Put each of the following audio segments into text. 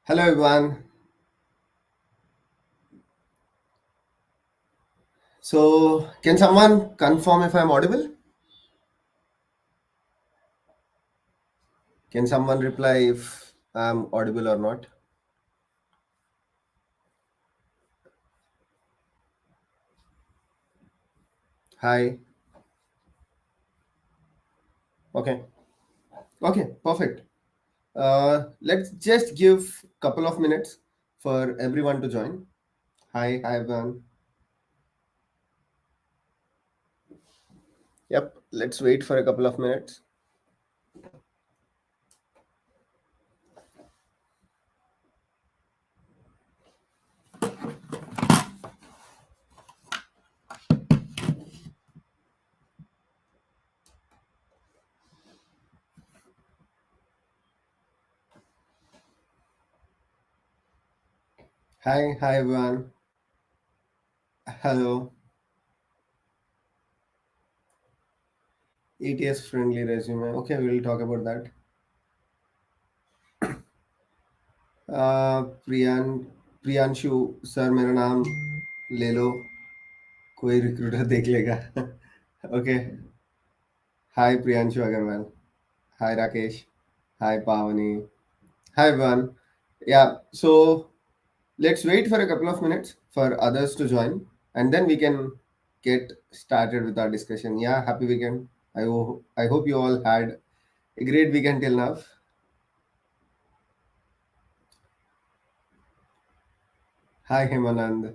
Hello everyone. So, can someone confirm if I'm audible? Can someone reply if I'm audible or not? Hi. Okay. Okay, perfect. Let's just give couple of minutes for everyone to join. Hi everyone. Yep, let's wait for a couple of minutes. Hi everyone. Hello. ATS friendly resume. Okay, we'll talk about that. Priyan Priyanshu sir मेरा नाम ले लो कोई recruiter देख लेगा okay hi Priyanshu Agarwal हाय राकेश हाय पावनी हाय everyone. Yeah, so let's wait for a couple of minutes for others to join and then we can get started with our discussion. Yeah, happy weekend. I hope you all had a great weekend till now. Hi Hemanand.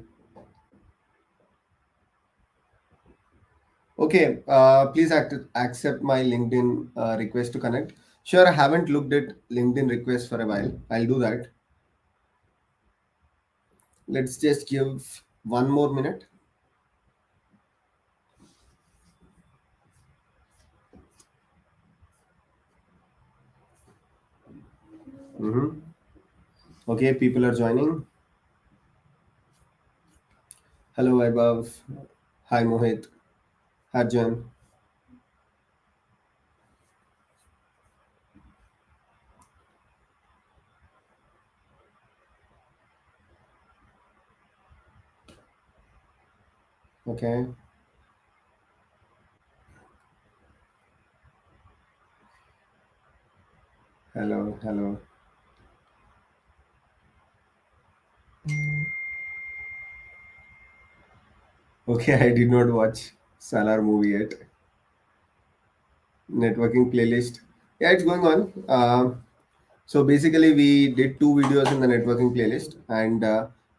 Okay, please accept my LinkedIn request to connect. Sure, I haven't looked at LinkedIn requests for a while. I'll do that. Let's just give one more minute. Mhm. Okay, people are joining. Hello, Vaibhav. Hi, Mohit. Arjun. Okay. Hello, hello. Okay, I did not watch Salar movie yet. Networking playlist. Yeah, it's going on. So basically, we did two videos in the networking playlist, and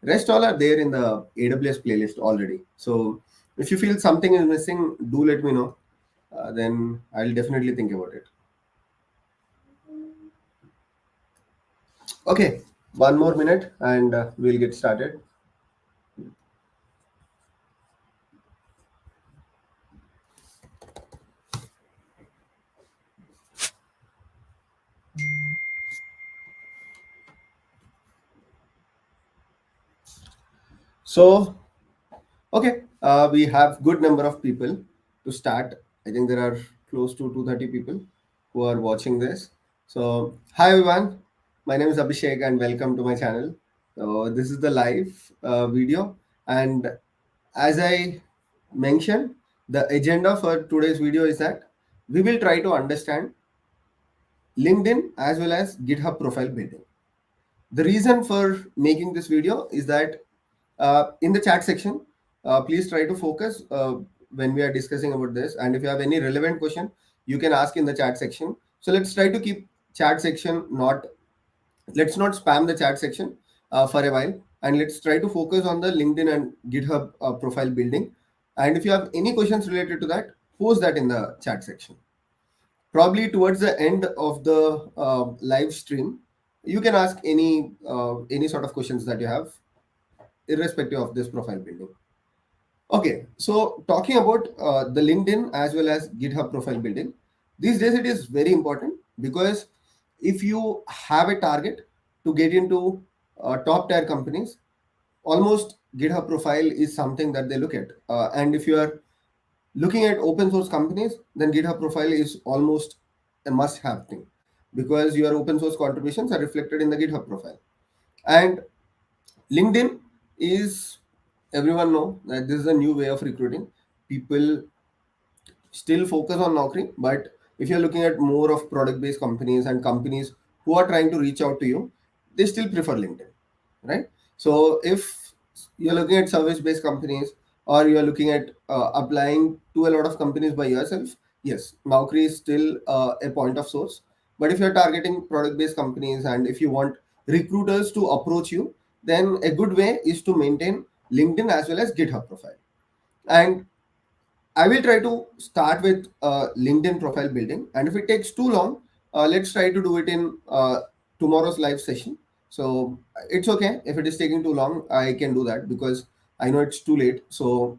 rest all are there in the AWS playlist already. So if you feel something is missing, do let me know. Then I'll definitely think about it. Okay, one more minute, and we'll get started. So okay, we have good number of people to start. I think there are close to 230 people who are watching this. So hi everyone, my name is Abhishek and welcome to my channel. So this is the live video, and as I mentioned, the agenda for today's video is that we will try to understand LinkedIn as well as GitHub profile building. The reason for making this video is that in the chat section, please try to focus when we are discussing about this. And if you have any relevant question, you can ask in the chat section. So let's try to keep chat section not, let's not spam the chat section for a while. And let's try to focus on the LinkedIn and GitHub profile building. And if you have any questions related to that, post that in the chat section. Probably towards the end of the live stream, you can ask any sort of questions that you have irrespective of this profile building. Okay, so talking about the LinkedIn as well as GitHub profile building, these days it is very important because if you have a target to get into top tier companies, almost GitHub profile is something that they look at. And if you are looking at open source companies, then GitHub profile is almost a must have thing because your open source contributions are reflected in the GitHub profile. And LinkedIn is, everyone know that this is a new way of recruiting. People still focus on Naukri, but if you're looking at more of product-based companies and companies who are trying to reach out to you, they still prefer LinkedIn, right? So if you're looking at service-based companies or you're looking at applying to a lot of companies by yourself, yes, Naukri is still a point of source. But if you're targeting product-based companies and if you want recruiters to approach you, then a good way is to maintain LinkedIn as well as GitHub profile. And I will try to start with LinkedIn profile building, and if it takes too long, let's try to do it in tomorrow's live session. So it's okay if it is taking too long. I can do that because I know it's too late. So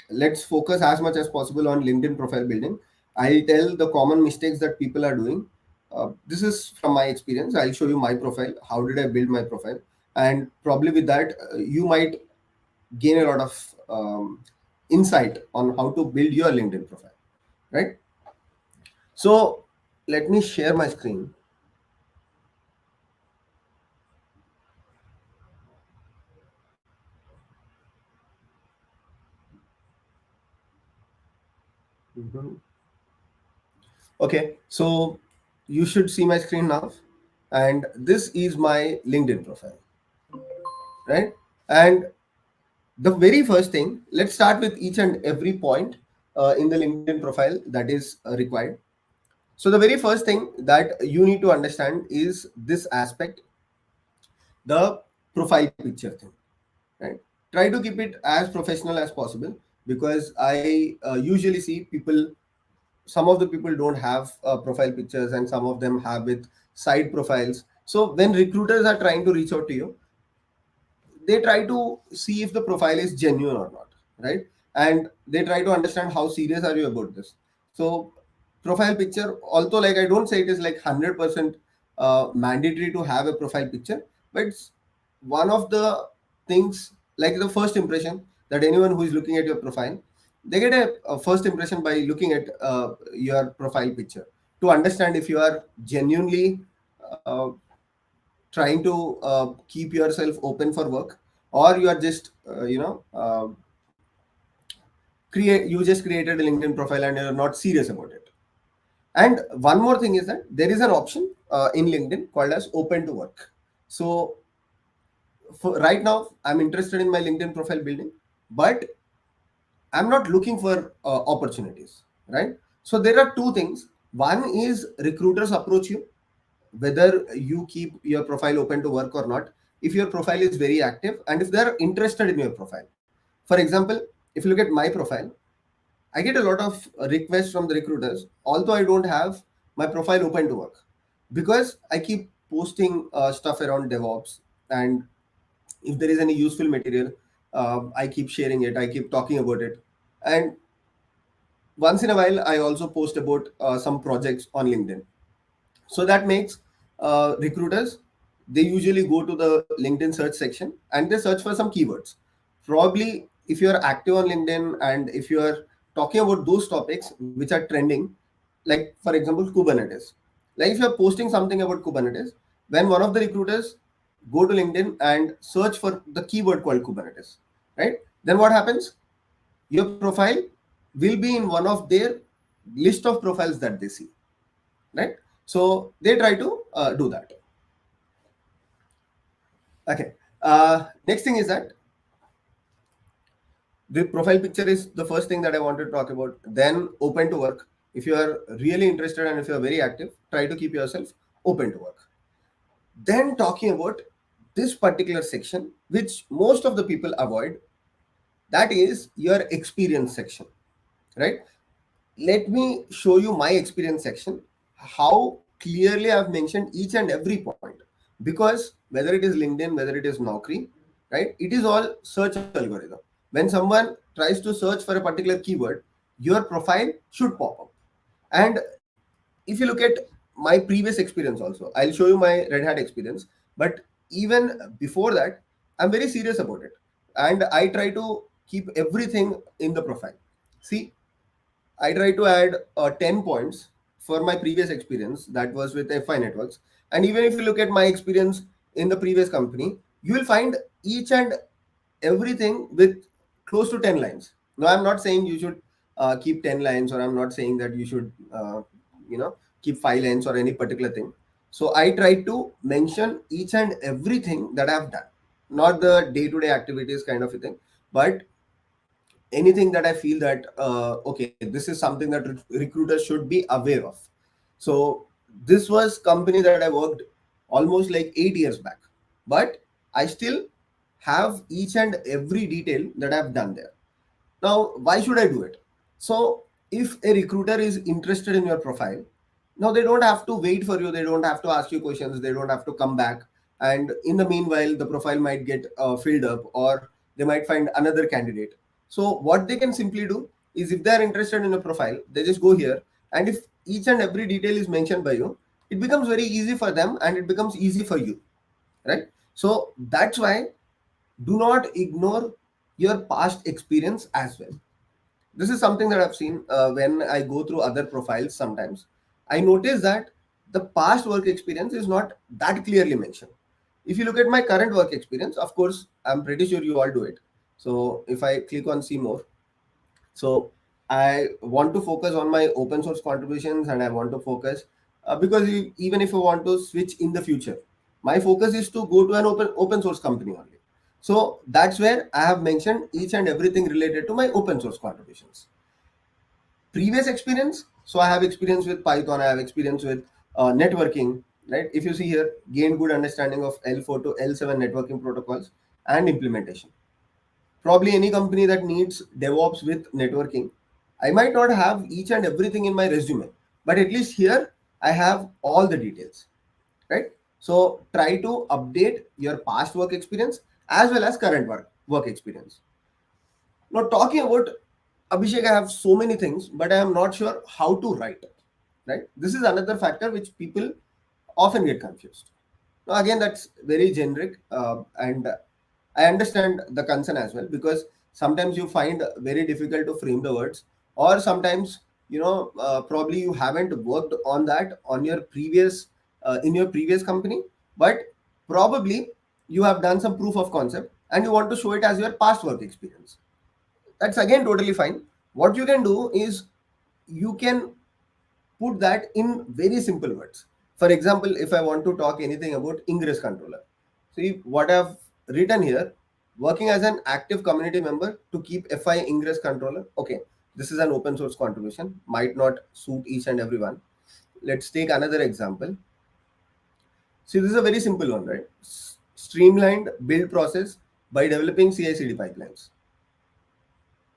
let's focus as much as possible on LinkedIn profile building. I'll tell the common mistakes that people are doing. This is from my experience. I'll show you my profile. How did I build my profile? And probably with that, you might gain a lot of insight on how to build your LinkedIn profile, right? So let me share my screen. Mhm. Okay, so you should see my screen now, and this is my LinkedIn profile, right? And the very first thing, let's start with each and every point in the LinkedIn profile that is required. So the very first thing that you need to understand is this aspect, the profile picture thing, right? Try to keep it as professional as possible because I usually see people, some of the people don't have profile pictures and some of them have with side profiles. So when recruiters are trying to reach out to you, they try to see if the profile is genuine or not, right? And they try to understand how serious are you about this. So profile picture, although like I don't say it is like 100% mandatory to have a profile picture, but it's one of the things, like the first impression that anyone who is looking at your profile, they get a first impression by looking at your profile picture to understand if you are genuinely trying to keep yourself open for work, or you are just create, you just created a LinkedIn profile and you're not serious about it. And one more thing is that there is an option in LinkedIn called as open to work. So for right now I'm interested in my LinkedIn profile building, but I'm not looking for opportunities, right? So there are two things. One is recruiters approach you whether you keep your profile open to work or not, if your profile is very active and if they're interested in your profile. For example, if you look at my profile, I get a lot of requests from the recruiters, although I don't have my profile open to work, because I keep posting stuff around DevOps, and if there is any useful material, I keep sharing it, I keep talking about it. And once in a while, I also post about some projects on LinkedIn. So that makes recruiters, they usually go to the LinkedIn search section and they search for some keywords. Probably if you are active on LinkedIn and if you are talking about those topics which are trending, like for example Kubernetes, like if you are posting something about Kubernetes, when one of the recruiters go to LinkedIn and search for the keyword called Kubernetes, right? Then what happens? Your profile will be in one of their list of profiles that they see, right? So they try to do that. Okay. Next thing is that the profile picture is the first thing that I wanted to talk about. Then open to work. If you are really interested and if you are very active, try to keep yourself open to work. Then talking about this particular section, which most of the people avoid, that is your experience section, right? Let me show you my experience section, how clearly I've mentioned each and every point. Because whether it is LinkedIn, whether it is Naukri, right, it is all search algorithm. When someone tries to search for a particular keyword, your profile should pop up. And if you look at my previous experience also, I'll show you my Red Hat experience. But even before that, I'm very serious about it. And I try to keep everything in the profile. See, I try to add 10 points for my previous experience that was with FI Networks. And even if you look at my experience in the previous company, you will find each and everything with close to 10 lines. Now, I'm not saying you should keep 10 lines, or I'm not saying that you should, keep 5 lines or any particular thing. So I try to mention each and everything that I've done, not the day to day activities kind of a thing, but anything that I feel that, okay, this is something that recruiters should be aware of. So this was company that I worked almost like 8 years back, but I still have each and every detail that I've done there. Now, why should I do it? So, if a recruiter is interested in your profile, now they don't have to wait for you, they don't have to ask you questions, they don't have to come back. And in the meanwhile, the profile might get filled up, or they might find another candidate. So, what they can simply do is, if they are interested in a profile, they just go here, and if each and every detail is mentioned by you, it becomes very easy for them and it becomes easy for you, right? So, that's why do not ignore your past experience as well. This is something that I've seen when I go through other profiles. Sometimes I notice that the past work experience is not that clearly mentioned. If you look at my current work experience, of course, I'm pretty sure you all do it. So if I click on see more, so I want to focus on my open source contributions, and I want to focus because even if I want to switch in the future, my focus is to go to an open source company only. So that's where I have mentioned each and everything related to my open source contributions. Previous experience, so I have experience with Python, I have experience with networking, right? If you see here, gained good understanding of L4 to L7 networking protocols and implementation. Probably any company that needs DevOps with networking, I might not have each and everything in my resume, but at least here I have all the details, right? So try to update your past work experience as well as current work experience. Now, talking about Abhishek, I have so many things, but I am not sure how to write, right? This is another factor which people often get confused. Now, again, that's very generic, and I understand the concern as well, because sometimes you find very difficult to frame the words, or sometimes probably you haven't worked on that on your previous in your previous company, but probably you have done some proof of concept and you want to show it as your past work experience. That's again totally fine. What you can do is you can put that in very simple words. For example, if I want to talk anything about ingress controller, see what I've written here: working as an active community member to keep FI ingress controller. Okay, this is an open source contribution, might not suit each and everyone. Let's take another example. See, this is a very simple one, right? Streamlined build process by developing CI/CD pipelines,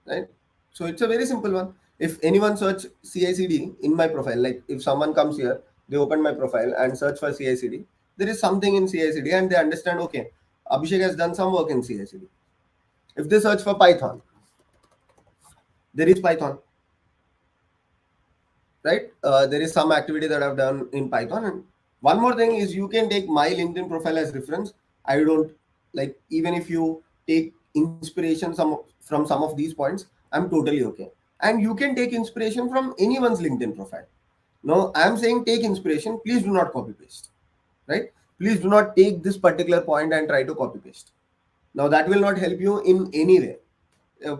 right? So it's a very simple one. If anyone search CI/CD in my profile, like if someone comes here, they open my profile and search for CI/CD, there is something in CI/CD and they understand, okay, Abhishek has done some work in CI/CD. If they search for Python, there is Python, right? There is some activity that I've done in Python. And one more thing is, you can take my LinkedIn profile as reference. I don't like, even if you take inspiration from some of these points, I'm totally okay. And you can take inspiration from anyone's LinkedIn profile. No, I'm saying take inspiration. Please do not copy paste, right? Please do not take this particular point and try to copy paste. Now that will not help you in any way. Uh,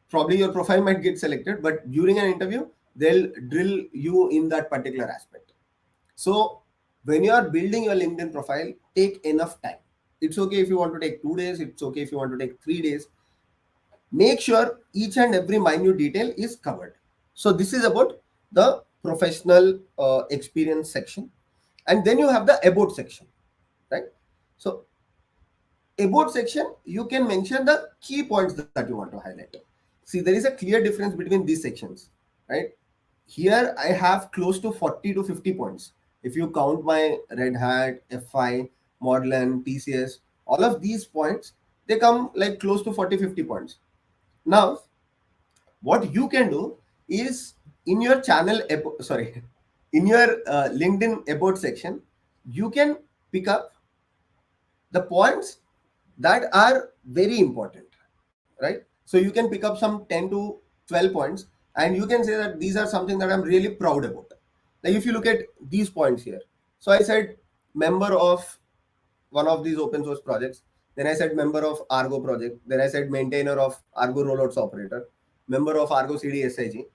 Probably your profile might get selected, but during an interview they'll drill you in that particular aspect. So when you are building your LinkedIn profile, take enough time. It's okay if you want to take 2 days, it's okay if you want to take 3 days. Make sure each and every minute detail is covered. So this is about the professional experience section. And then you have the about section, right? So about section, you can mention the key points that you want to highlight. See, there is a clear difference between these sections, right? Here I have close to 40 to 50 points. If you count my Red Hat, F5, Modlen, TCS, all of these points, they come like close to 40, 50 points. Now, what you can do is, in your in your LinkedIn about section, you can pick up the points that are very important, right? So you can pick up some 10 to 12 points, and you can say that these are something that I'm really proud about. Like if you look at these points here, so I said member of one of these open source projects, Then I said member of Argo project. Then I said maintainer of Argo rollouts operator, member of Argo CDSIG.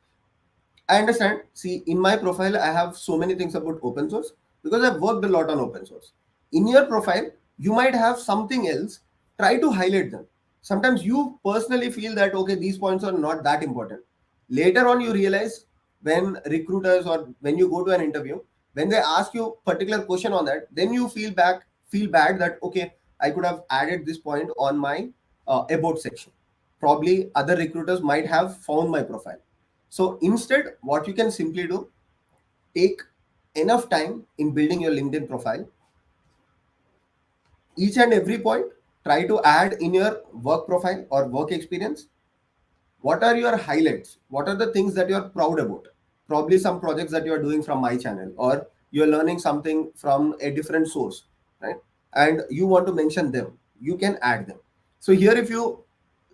I understand. See, in my profile, I have so many things about open source because I've worked a lot on open source. In your profile, you might have something else. Try to highlight them. Sometimes you personally feel that, okay, these points are not that important. Later on, you realize when recruiters or when you go to an interview, when they ask you particular question on that, then you feel bad that, okay, I could have added this point on my about section. Probably other recruiters might have found my profile. So instead, what you can simply do, take enough time in building your LinkedIn profile. Each and every point, try to add in your work profile or work experience. What are your highlights? What are the things that you are proud about? Probably some projects that you are doing from my channel, or you're learning something from a different source, right? And you want to mention them, you can add them. So here, if you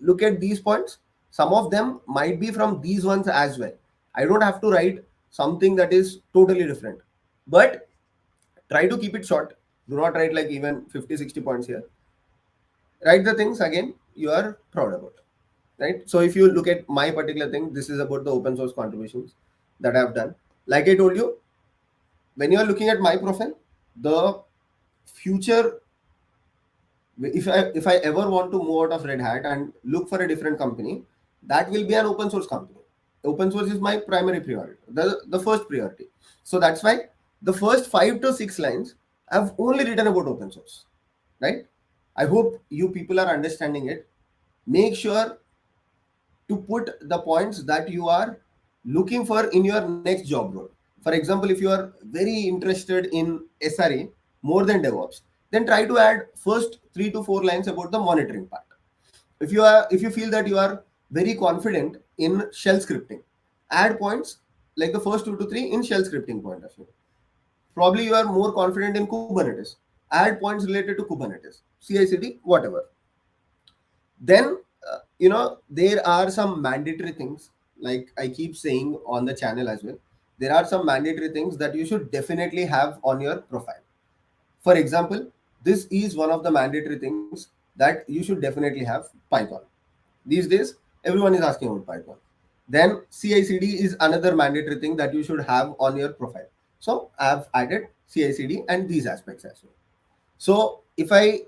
look at these points, some of them might be from these ones as well. I don't have to write something that is totally different, but try to keep it short. Do not write like even 50, 60 points here. Write the things again you are proud about, right? So if you look at my particular thing, this is about the open source contributions that I've done. Like I told you, when you are looking at my profile, the future, if I ever want to move out of Red Hat and look for a different company, that will be an open source company. Open source is my primary priority, the first priority. So that's why the first 5 to 6 lines I've only written about open source, right? I hope you people are understanding it. Make sure to put the points that you are looking for in your next job role. For example, if you are very interested in SRE more than DevOps, then try to add first 3 to 4 lines about the monitoring part. If you feel that you are very confident in shell scripting, add points like the first 2 to 3 in shell scripting point of view. Probably you are more confident in Kubernetes, add points related to Kubernetes, CI/CD, whatever. Then there are some mandatory things, like I keep saying on the channel as well. There are some mandatory things that you should definitely have on your profile. For example, this is one of the mandatory things that you should definitely have: Python. These days everyone is asking about Python. Then CI/CD is another mandatory thing that you should have on your profile. So I have added CI/CD and these aspects as well. So if I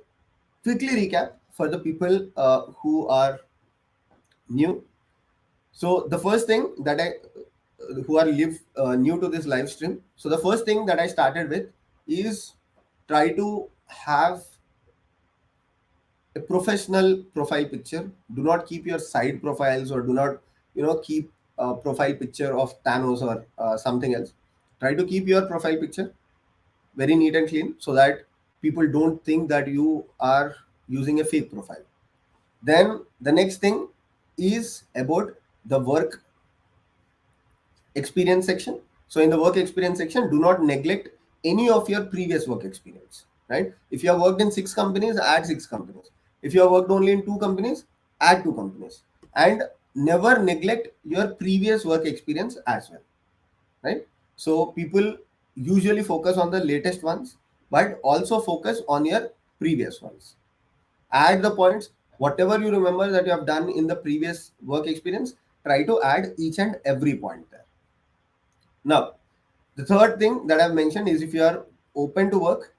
quickly recap for the people who are new. So the first thing that I who are new to this live stream. So the first thing that I started with is try to have a professional profile picture. Do not keep your side profiles, or do not keep a profile picture of Thanos or something else. Try to keep your profile picture very neat and clean so that people don't think that you are using a fake profile. Then the next thing is about the work experience section. So in the work experience section, do not neglect any of your previous work experience, right? If you have worked in 6 companies, add 6 companies. If you have worked only in 2 companies, add 2 companies. And never neglect your previous work experience as well, right? So people usually focus on the latest ones, but also focus on your previous ones. Add the points, whatever you remember that you have done in the previous work experience, try to add each and every point there. Now, the third thing that I've mentioned is, if you are open to work,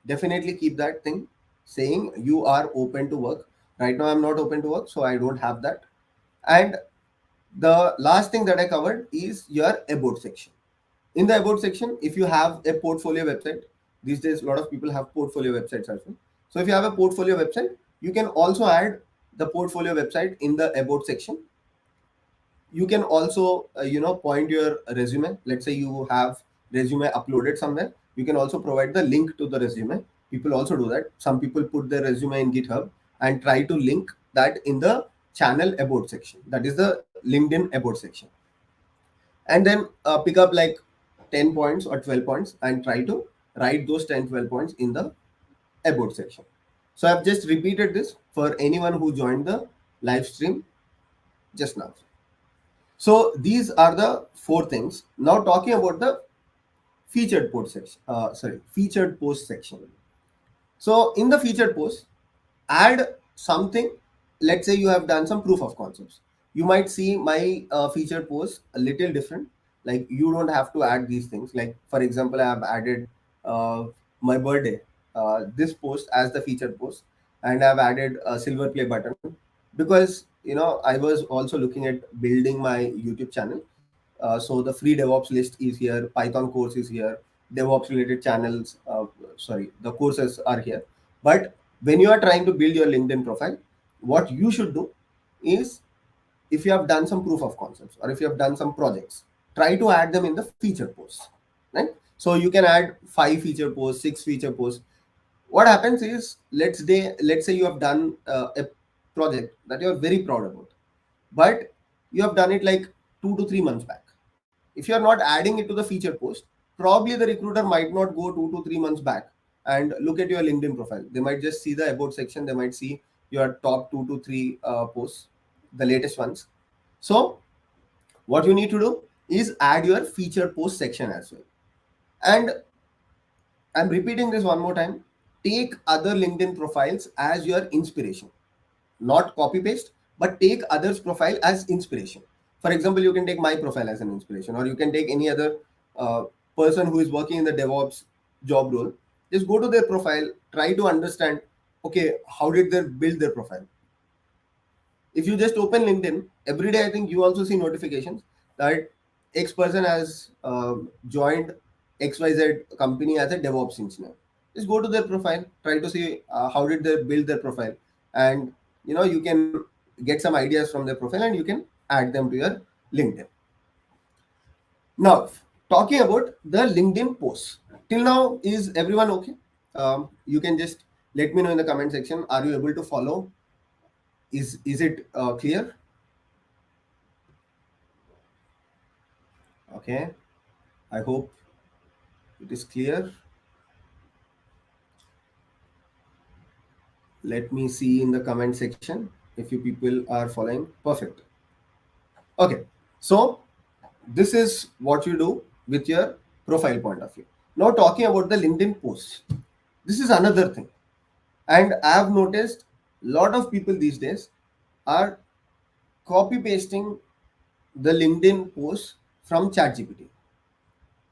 definitely keep that thing saying you are open to work. Right now, I'm not open to work, so I don't have that. And the last thing that I covered is your about section. In the about section, if you have a portfolio website, these days a lot of people have portfolio websites as well. So if you have a portfolio website, you can also add the portfolio website in the about section. You can also point your resume. Let's say you have resume uploaded somewhere, you can also provide the link to the resume. People also do that. Some people put their resume in GitHub and try to link that in the channel about section, that is the LinkedIn about section, and then pick up like 10 points or 12 points and try to write those 10, 12 points in the about section. So I've just repeated this for anyone who joined the live stream just now. So these are the 4 things. Now talking about the featured post section. Featured post section. So in the featured post, add something. Let's say you have done some proof of concepts. You might see my featured post a little different. Like, you don't have to add these things. Like, for example, I have added my birthday, this post as the featured post, and I've added a silver play button, because I was also looking at building my YouTube channel. So the free DevOps list is here, Python course is here, DevOps related channels, sorry, the courses are here. But when you are trying to build your LinkedIn profile, what you should do is, if you have done some proof of concepts or if you have done some projects, try to add them in the feature posts, right? So you can add 5 feature posts, 6 feature posts. What happens is, let's say you have done a project that you are very proud about, but you have done it like 2 to 3 months back. If you are not adding it to the feature post, probably the recruiter might not go 2 to 3 months back and look at your LinkedIn profile. They might just see the about section, they might see your top 2 to 3 posts, the latest ones. So what you need to do is add your feature post section as well. And I'm repeating this one more time. Take other LinkedIn profiles as your inspiration, not copy paste, but take others' profile as inspiration. For example, you can take my profile as an inspiration, or you can take any other uh, person who is working in the DevOps job role. Just go to their profile, try to understand, okay, how did they build their profile? If you just open LinkedIn every day, I think you also see notifications that X person has joined XYZ company as a DevOps engineer. Just go to their profile, try to see how did they build their profile, and you can get some ideas from their profile and you can add them to your LinkedIn. Now, talking about the LinkedIn posts, till now, is everyone okay? You can just let me know in the comment section. Are you able to follow? Is it clear? Okay, I hope it is clear. Let me see in the comment section if you people are following. Perfect. Okay, so this is what you do with your profile point of view. Now, talking about the LinkedIn posts, this is another thing. And I have noticed a lot of people these days are copy pasting the LinkedIn posts from ChatGPT.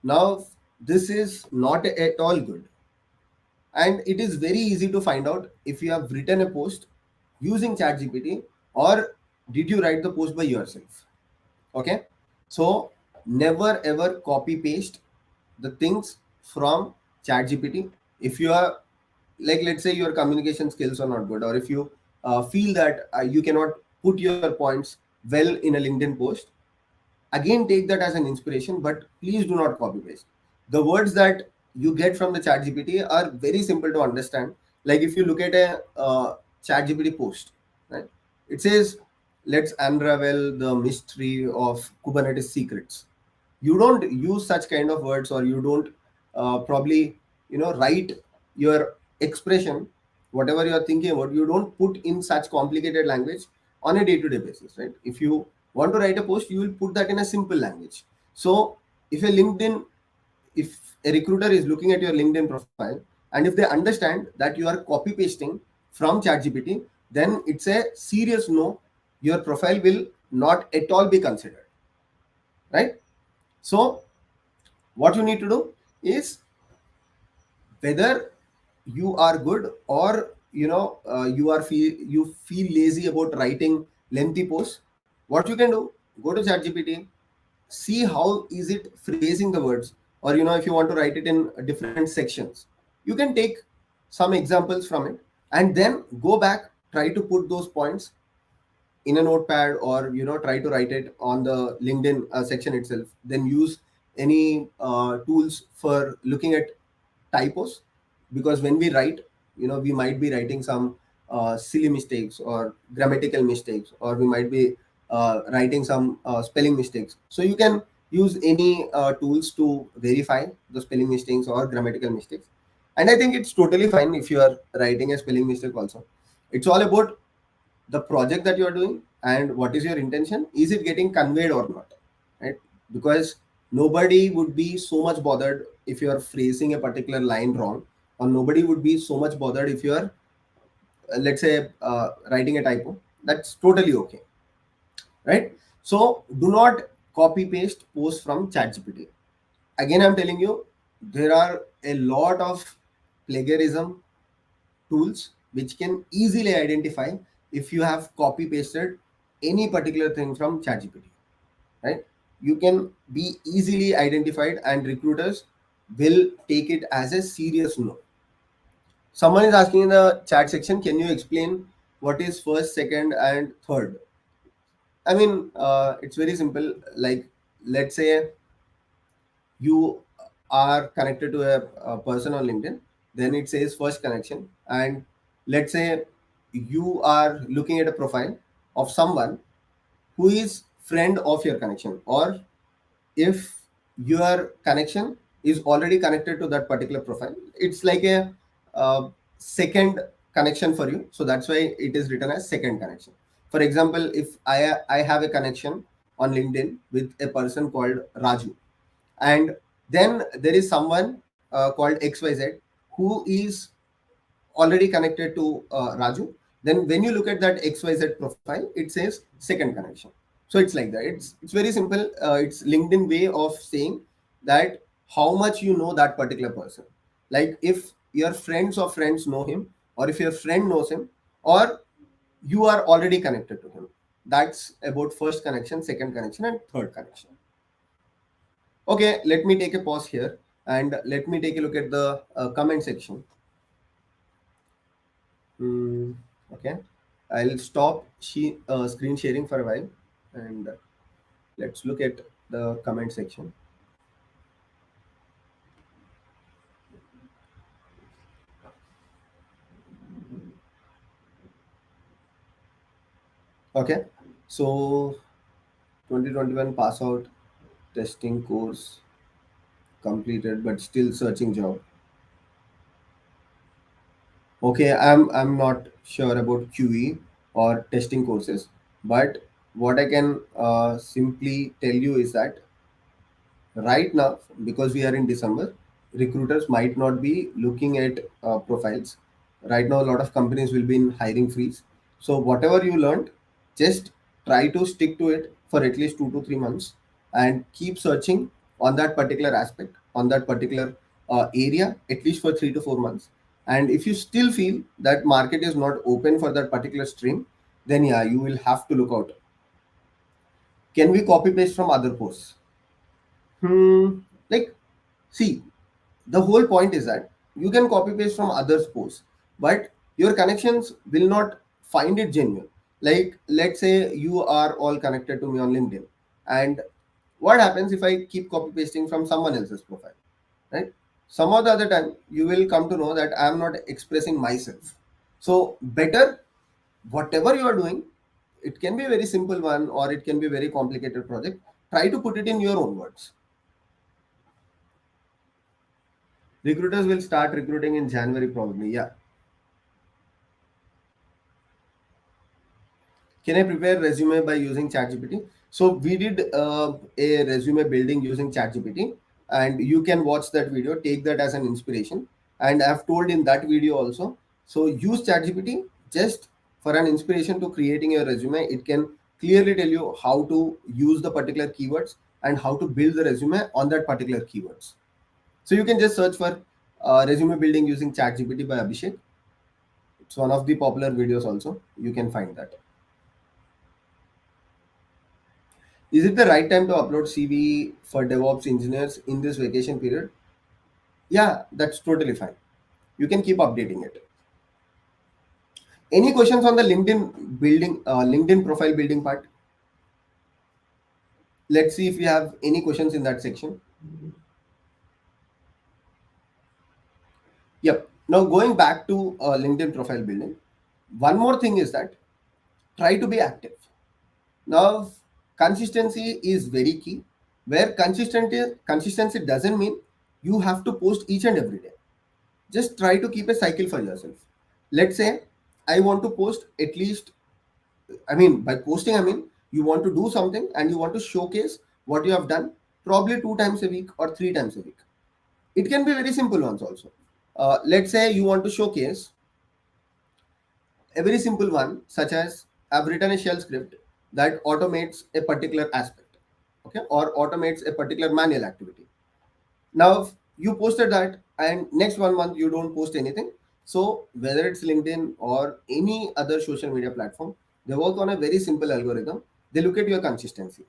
Now, this is not at all good. And it is very easy to find out if you have written a post using ChatGPT, or did you write the post by yourself. Okay, so never ever copy paste the things from ChatGPT. If you are, like, let's say your communication skills are not good, or if you feel that you cannot put your points well in a LinkedIn post, again take that as an inspiration, but please do not copy paste. The words that you get from the chat gpt are very simple to understand. Like, if you look at a chat gpt post, right, it says, let's unravel the mystery of Kubernetes secrets. You don't use such kind of words, or you don't probably write your expression, whatever you are thinking about, you don't put in such complicated language on a day-to-day basis, right? If you want to write a post, you will put that in a simple language. So if a LinkedIn, if a recruiter is looking at your LinkedIn profile, and if they understand that you are copy pasting from ChatGPT, then it's a serious no. Your profile will not at all be considered, right? So what you need to do is, whether you are good, or you feel lazy about writing lengthy posts, what you can do, go to ChatGPT, see how is it phrasing the words, or if you want to write it in different sections, you can take some examples from it, and then go back, try to put those points in a notepad, or try to write it on the LinkedIn section itself. Then use any tools for looking at typos, because when we write, we might be writing some silly mistakes or grammatical mistakes, or we might be writing some spelling mistakes. So you can use any tools to verify the spelling mistakes or grammatical mistakes. And I think it's totally fine if you are writing a spelling mistake also. It's all about the project that you are doing, and what is your intention. Is it getting conveyed or not, right? Because nobody would be so much bothered if you are phrasing a particular line wrong, or nobody would be so much bothered if you are let's say writing a typo, that's totally okay, right? So do not copy paste posts from ChatGPT. Again, I'm telling you, there are a lot of plagiarism tools which can easily identify if you have copy pasted any particular thing from ChatGPT, right? You can be easily identified, and recruiters will take it as a serious no. Someone is asking in the chat section, can you explain what is first, second, and third? I mean, it's very simple. Like, let's say you are connected to a person on LinkedIn, then it says first connection. And let's say you are looking at a profile of someone who is friend of your connection, or if your connection is already connected to that particular profile, it's like a second connection for you, so that's why it is written as second connection. For example, if I have a connection on LinkedIn with a person called Raju, and then there is someone called XYZ who is already connected to Raju, then when you look at that XYZ profile, it says second connection. So it's like that. It's very simple. It's LinkedIn way of saying that how much you know that particular person. Like if your friends of friends know him, or if your friend knows him, or you are already connected to him. That's about first connection, second connection, and third connection. Okay, let me take a pause here and let me take a look at the comment section. Mm, okay, I'll stop screen sharing for a while, and let's look at the comment section. Okay, so 2021 pass out, testing course completed, but still searching job. Okay, I'm not sure about QE or testing courses, but what I can simply tell you is that right now, because we are in December, recruiters might not be looking at profiles. Right now, a lot of companies will be in hiring freeze. So whatever you learned, just try to stick to it for at least 2 to 3 months and keep searching on that particular aspect, on that particular area, at least for 3 to 4 months. And if you still feel that market is not open for that particular stream, then yeah, you will have to look out. Can we copy paste from other posts? Like, see, the whole point is that you can copy paste from others' posts, but your connections will not find it genuine. Like, let's say you are all connected to me on LinkedIn, and what happens if I keep copy pasting from someone else's profile, right? Some of the other time, you will come to know that I am not expressing myself. So, better whatever you are doing, it can be a very simple one or it can be a very complicated project. Try to put it in your own words. Recruiters will start recruiting in January probably. Yeah. Can I prepare resume by using ChatGPT? So we did a resume building using ChatGPT, and you can watch that video, take that as an inspiration. And I've told in that video also. So use ChatGPT just for an inspiration to creating your resume. It can clearly tell you how to use the particular keywords and how to build the resume on that particular keywords. So you can just search for resume building using ChatGPT by Abhishek. It's one of the popular videos also. You can find that. Is it the right time to upload CV for DevOps engineers in this vacation period? Yeah, that's totally fine. You can keep updating it. Any questions on the LinkedIn building, LinkedIn profile building part? Let's see if we have any questions in that section. Yep. Now going back to LinkedIn profile building, one more thing is that try to be active. Now, consistency is very key. Where consistency doesn't mean you have to post each and every day. Just try to keep a cycle for yourself. Let's say I want to post at least, I mean, by posting, I mean, you want to do something and you want to showcase what you have done probably 2 times a week or 3 times a week. It can be very simple ones also. Let's say you want to showcase a very simple one, such as I've written a shell script that automates a particular aspect, okay, or automates a particular manual activity. Now, if you posted that, and next 1 month you don't post anything. So whether it's LinkedIn or any other social media platform, they work on a very simple algorithm. They look at your consistency,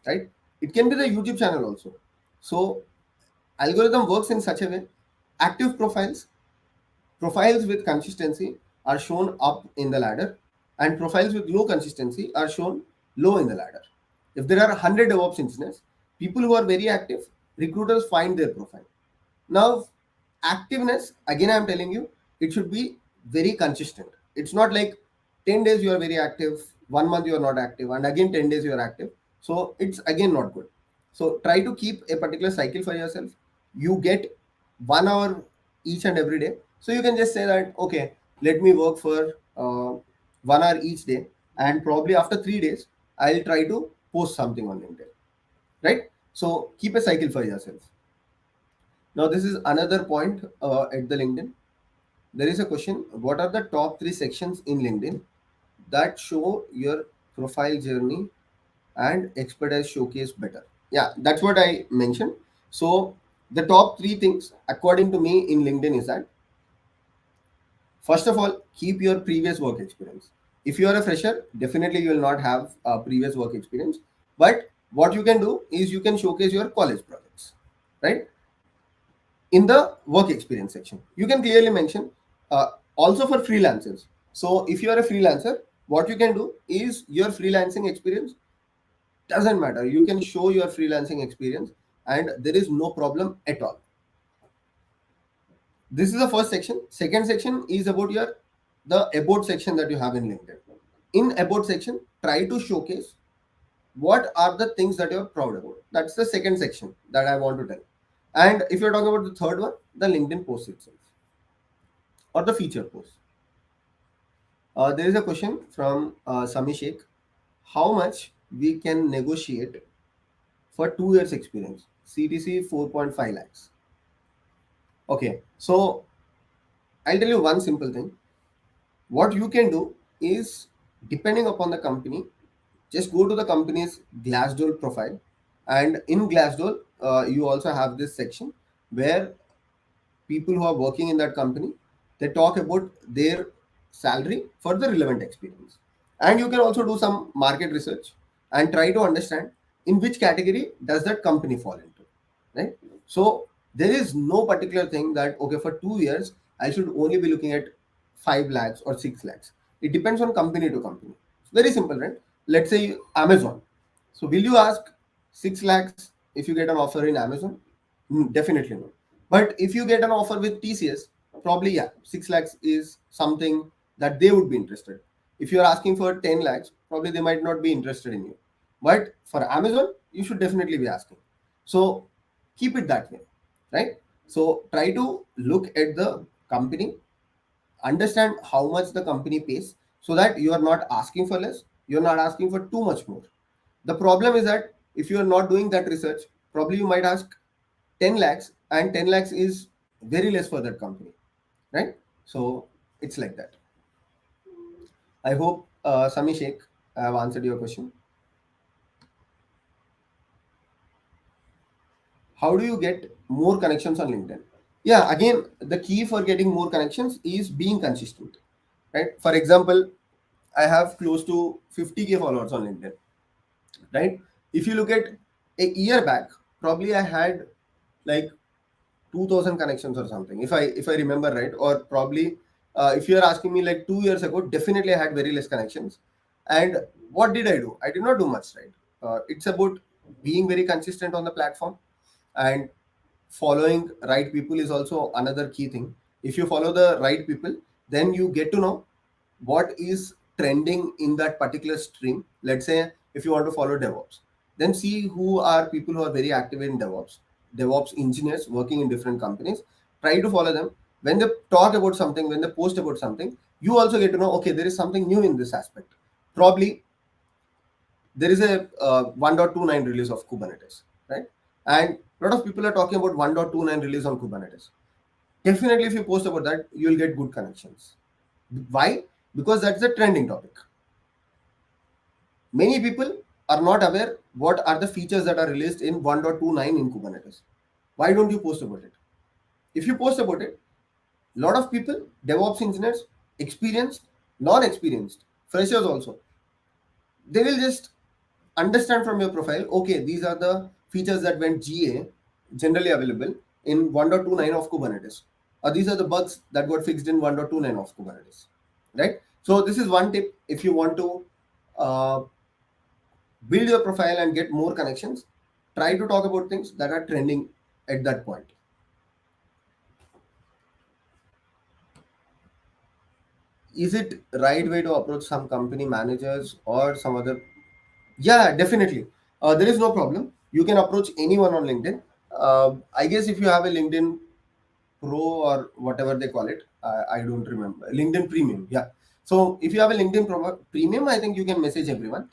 right? It can be the YouTube channel also. So algorithm works in such a way. Active profiles with consistency are shown up in the ladder, and profiles with low consistency are shown low in the ladder. If there are 100 DevOps engineers, people who are very active, recruiters find their profile. Now, activeness, again, I'm telling you, it should be very consistent. It's not like 10 days you are very active, 1 month you are not active, and again 10 days you are active. So it's again not good. So try to keep a particular cycle for yourself. You get 1 hour each and every day. So you can just say that, okay, let me work for 1 hour each day, and probably after 3 days, I'll try to post something on LinkedIn, right? So keep a cycle for yourself. Now, this is another point at the LinkedIn. There is a question: what are the top three sections in LinkedIn that show your profile journey and expertise showcase better? Yeah, that's what I mentioned. So, the top three things, according to me, in LinkedIn is that first of all, keep your previous work experience. If you are a fresher, definitely you will not have previous work experience. But what you can do is you can showcase your college projects, right? In the work experience section you can clearly mention, also for freelancers. So if you are a freelancer, what you can do is your freelancing experience doesn't matter, you can show your freelancing experience and there is no problem at all. This is the first section. Second section is about your the about section that you have in LinkedIn. In about section, try to showcase what are the things that you're proud about. That's the second section that I want to tell. And if you're talking about the third one, the LinkedIn post itself or the feature post. There is a question from Sami Sheikh. How much we can negotiate for 2 years experience? CTC 4.5 lakhs. Okay, so I'll tell you one simple thing. What you can do is, depending upon the company, just go to the company's Glassdoor profile, and in Glassdoor, you also have this section where people who are working in that company, they talk about their salary for the relevant experience. And you can also do some market research and try to understand in which category does that company fall into, right? So there is no particular thing that, okay, for 2 years I should only be looking at 5 lakhs or 6 lakhs. It depends on company to company. It's very simple, right? Let's say Amazon. So will you ask 6 lakhs if you get an offer in Amazon? Definitely not. But if you get an offer with TCS, probably yeah, 6 lakhs is something that they would be interested. If you're asking for 10 lakhs, probably they might not be interested in you. But for Amazon, you should definitely be asking. So keep it that way, right? So try to look at the company, understand how much the company pays, so that you are not asking for less, you're not asking for too much more. The problem is that if you are not doing that research, probably you might ask 10 lakhs, and 10 lakhs is very less for that company, right? So it's like that. I hope, Sami Sheikh, I have answered your question. How do you get more connections on LinkedIn? Yeah, again, the key for getting more connections is being consistent, right? For example, I have close to 50K followers on LinkedIn, right? If you look at a year back, probably I had like 2000 connections or something, if I remember right. Or probably, if you are asking me like 2 years ago, definitely I had very less connections. And what did I do? I did not do much, right? It's about being very consistent on the platform, and following right people is also another key thing. If you follow the right people, then you get to know what is trending in that particular stream. Let's say if you want to follow DevOps, then see who are people who are very active in DevOps engineers working in different companies. Try to follow them. When they talk about something, when they post about something, you also get to know, okay, there is something new in this aspect. Probably there is a 1.29 release of Kubernetes, right? And a lot of people are talking about 1.29 release on Kubernetes. Definitely, if you post about that, you will get good connections. Why? because that's the trending topic. Many people are not aware what are the features that are released in 1.29 in Kubernetes. Why don't you post about it? If you post about it, a lot of people, DevOps engineers, experienced, non-experienced, freshers also, they will just understand from your profile, okay, these are the features that went GA, generally available in 1.29 of Kubernetes. Or these are the bugs that got fixed in 1.29 of Kubernetes. Right? So this is one tip if you want to uh, build your profile and get more connections. Try to talk about things that are trending at that point. Is it right way to approach some company managers or some other? Yeah, definitely. There is no problem. You can approach anyone on LinkedIn. I guess if you have a LinkedIn Pro or whatever they call it, I don't remember. LinkedIn Premium. Yeah. So if you have a LinkedIn Premium, I think you can message everyone,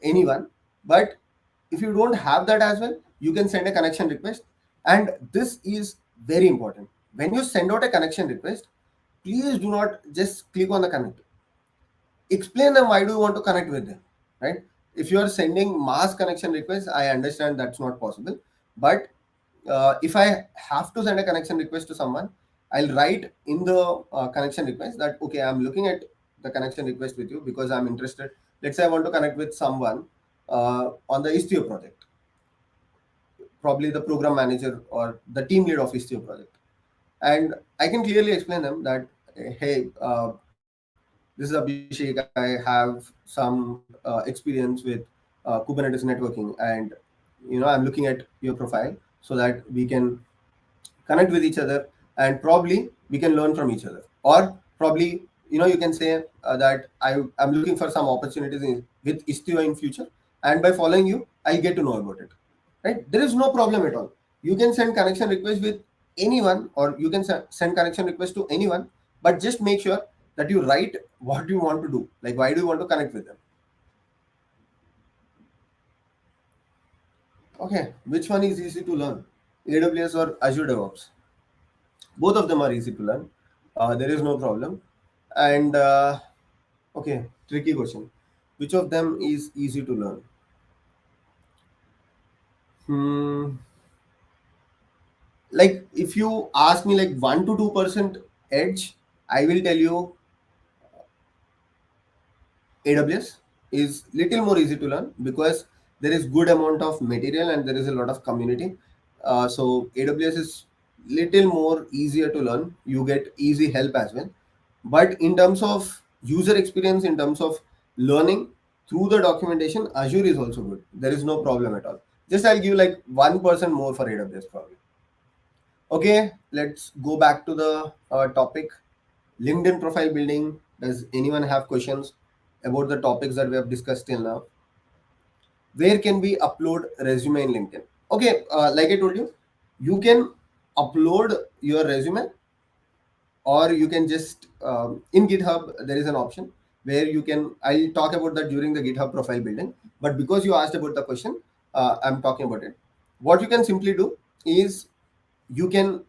anyone. But if you don't have that as well, you can send a connection request. And this is very important. When you send out a connection request, please do not just click on the connect. Explain them why do you want to connect with them, right? If you are sending mass connection requests, I understand that's not possible. But if I have to send a connection request to someone, I'll write in the connection request that okay, I'm looking at the connection request with you because I'm interested. Let's say I want to connect with someone on the Istio project, probably the program manager or the team lead of Istio project, and I can clearly explain them that hey, this is Abhishek. I have some experience with Kubernetes networking, and I'm looking at your profile so that we can connect with each other, and probably we can learn from each other. Or probably you can say that I'm looking for some opportunities with Istio in future, and by following you, I'll get to know about it. Right? There is no problem at all. You can send connection request with anyone, or you can send connection request to anyone, but just make sure that you write what you want to do. Like, why do you want to connect with them? Okay, which one is easy to learn? AWS or Azure DevOps? Both of them are easy to learn. There is no problem. And okay, tricky question. Which of them is easy to learn? Hmm. Like if you ask me like 1 to 2% edge, I will tell you AWS is little more easy to learn because there is good amount of material and there is a lot of community. So AWS is little more easier to learn. You get easy help as well. But in terms of user experience, in terms of learning through the documentation, Azure is also good. There is no problem at all. Just I'll give like 1% more for AWS probably. Okay, let's go back to the topic. LinkedIn profile building. Does anyone have questions about the topics that we have discussed till now? Where can we upload resume in LinkedIn? Okay, like I told you, you can upload your resume, or you can just in GitHub there is an option where you can. I'll talk about that during the GitHub profile building. But because you asked about the question, I'm talking about it. What you can simply do is you can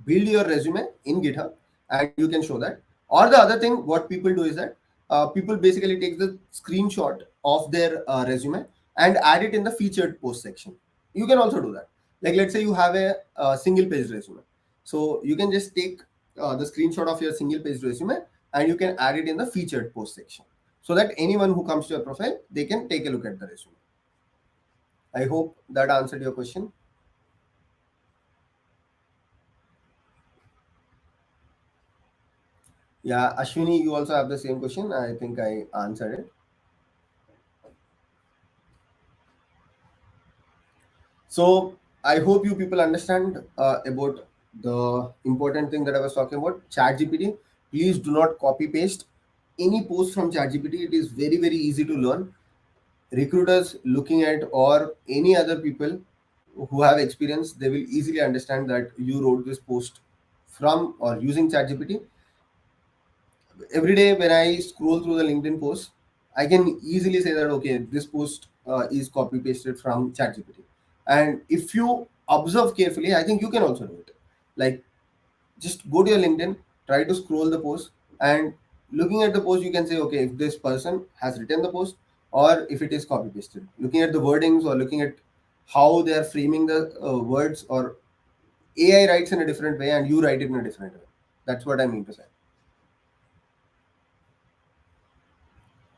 build your resume in GitHub and you can show that. Or the other thing, what people do is that people basically take the screenshot of their resume and add it in the featured post section. You can also do that. Like let's say you have a single page resume, so you can just take the screenshot of your single page resume and you can add it in the featured post section, so that anyone who comes to your profile, they can take a look at the resume. I hope that answered your question. Yeah, Ashwini, you also have the same question. I think I answered it. So I hope you people understand about the important thing that I was talking about. ChatGPT. Please do not copy paste any post from ChatGPT. It is very very easy to learn. Recruiters looking at, or any other people who have experience, they will easily understand that you wrote this post from or using ChatGPT. Every day when I scroll through the LinkedIn post, I can easily say that okay, this post is copy pasted from ChatGPT. And if you observe carefully, I think you can also do it. Like just go to your LinkedIn, try to scroll the post, and looking at the post, you can say, okay, if this person has written the post or if it is copy pasted. Looking at the wordings or looking at how they are framing the words, or AI writes in a different way and you write it in a different way. That's what I mean to say.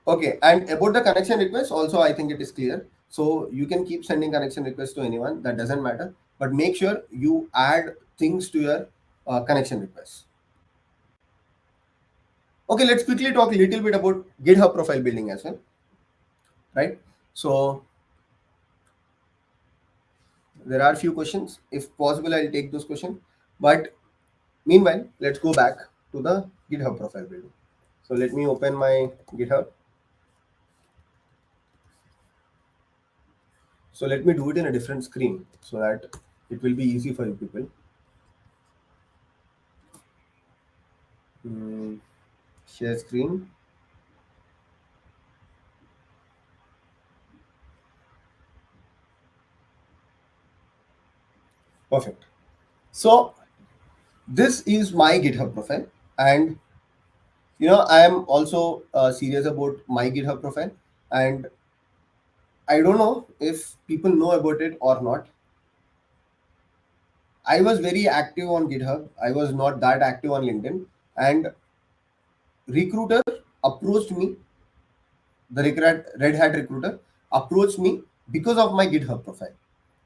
Okay, and about the connection request, also I think it is clear. So you can keep sending connection requests to anyone, that doesn't matter. But make sure you add things to your connection requests. Okay, let's quickly talk a little bit about GitHub profile building as well, right? So there are a few questions. If possible, I'll take those questions. But meanwhile, let's go back to the GitHub profile building. So let me open my GitHub. So let me do it in a different screen so that it will be easy for you people. Hmm, share screen. Perfect. So this is my GitHub profile, and I am also serious about my GitHub profile, and I don't know if people know about it or not. I was very active on GitHub. I was not that active on LinkedIn, and recruiter approached me. The Red Hat recruiter approached me because of my GitHub profile.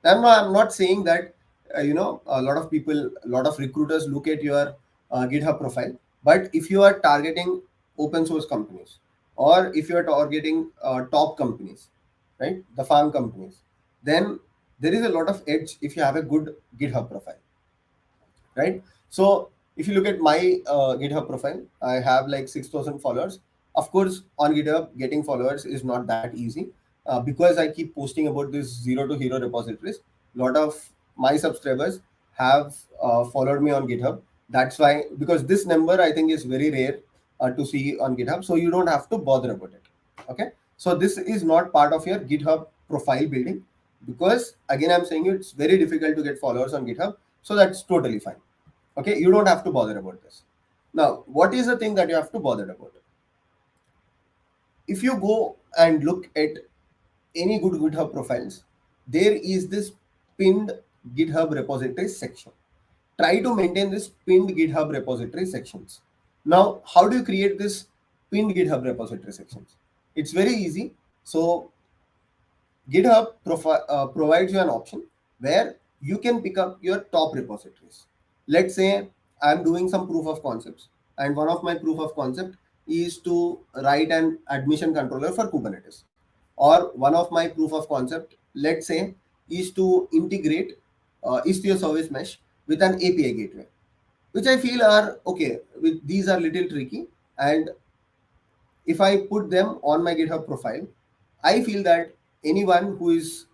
I'm not saying that a lot of people, a lot of recruiters look at your GitHub profile, but if you are targeting open source companies, or if you are targeting top companies, right, the farm companies, then there is a lot of edge if you have a good GitHub profile, right? So if you look at my GitHub profile, I have like 6,000 followers. Of course, on GitHub, getting followers is not that easy because I keep posting about this zero to hero repositories. A lot of my subscribers have followed me on GitHub. That's why, because this number I think is very rare to see on GitHub, so you don't have to bother about it. Okay, so this is not part of your GitHub profile building, because again I'm saying it's very difficult to get followers on GitHub, so that's totally fine. Okay, you don't have to bother about this. Now, what is the thing that you have to bother about? If you go and look at any good GitHub profiles, there is this pinned GitHub repository section. Try to maintain this pinned GitHub repository sections. Now, how do you create this pinned GitHub repository sections? It's very easy. So GitHub provides you an option where you can pick up your top repositories. Let's say I'm doing some proof of concepts, and one of my proof of concept is to write an admission controller for Kubernetes. Or one of my proof of concept, let's say, is to integrate Istio service mesh with an API gateway, which I feel are okay. These are little tricky, and if I put them on my GitHub profile, I feel that anyone who is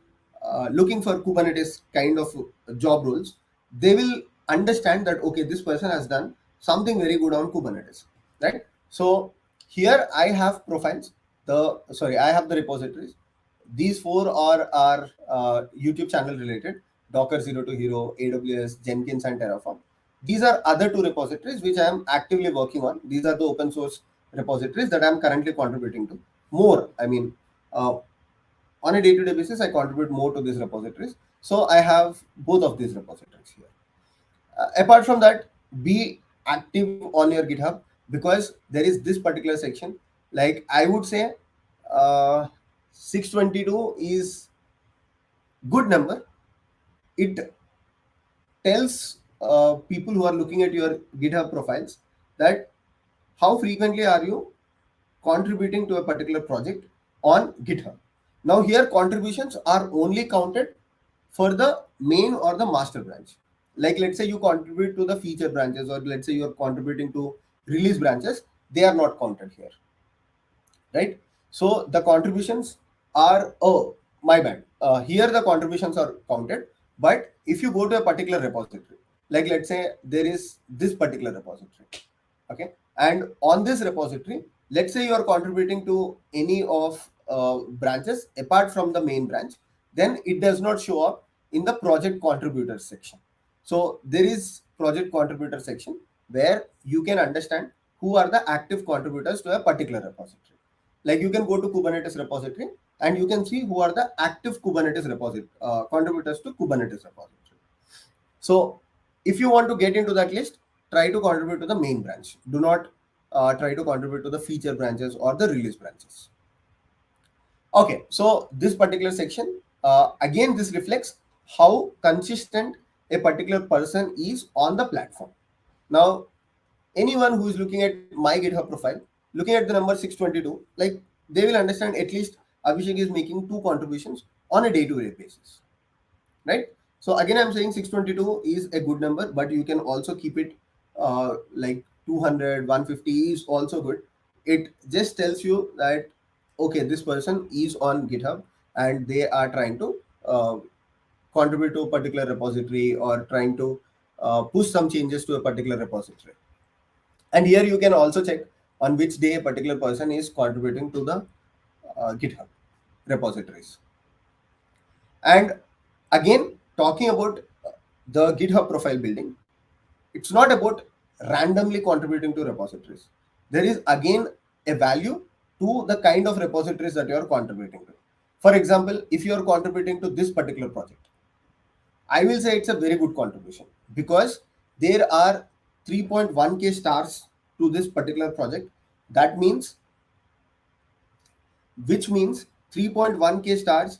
looking for Kubernetes kind of job roles, they will understand that okay, this person has done something very good on Kubernetes, right? So here I have profiles. I have the repositories. These four are YouTube channel related: Docker Zero to Hero, AWS, Jenkins, and Terraform. These are other two repositories which I am actively working on. These are the open source repositories that I am currently contributing to. More, I mean, on a day-to-day basis, I contribute more to these repositories. So I have both of these repositories here. Apart from that, be active on your GitHub, because there is this particular section. Like I would say, 622 is good number. It tells people who are looking at your GitHub profiles that how frequently are you contributing to a particular project on GitHub. Now here contributions are only counted for the main or the master branch. Like let's say you contribute to the feature branches, or let's say you're contributing to release branches, they are not counted here, right? So the contributions are, oh, my bad. Here the contributions are counted, but if you go to a particular repository, like let's say there is this particular repository, okay, and on this repository, let's say you are contributing to any of branches apart from the main branch, then it does not show up in the project contributor section. So there is project contributor section where you can understand who are the active contributors to a particular repository. Like you can go to Kubernetes repository and you can see who are the active Kubernetes repository contributors to Kubernetes repository. So if you want to get into that list, try to contribute to the main branch. Do not try to contribute to the feature branches or the release branches. Okay, so this particular section, again, this reflects how consistent a particular person is on the platform. Now, anyone who is looking at my GitHub profile, looking at the number 622, like they will understand at least Abhishek is making two contributions on a day-to-day basis, right? So again, I'm saying 622 is a good number, but you can also keep it like 200, 150 is also good. It just tells you that, okay, this person is on GitHub and they are trying to contribute to a particular repository or trying to push some changes to a particular repository. And here you can also check on which day a particular person is contributing to the GitHub repositories. And again, talking about the GitHub profile building, it's not about randomly contributing to repositories. There is again a value to the kind of repositories that you are contributing to. For example, if you are contributing to this particular project, I will say it's a very good contribution because there are 3.1k stars to this particular project. That means, which means 3.1k stars,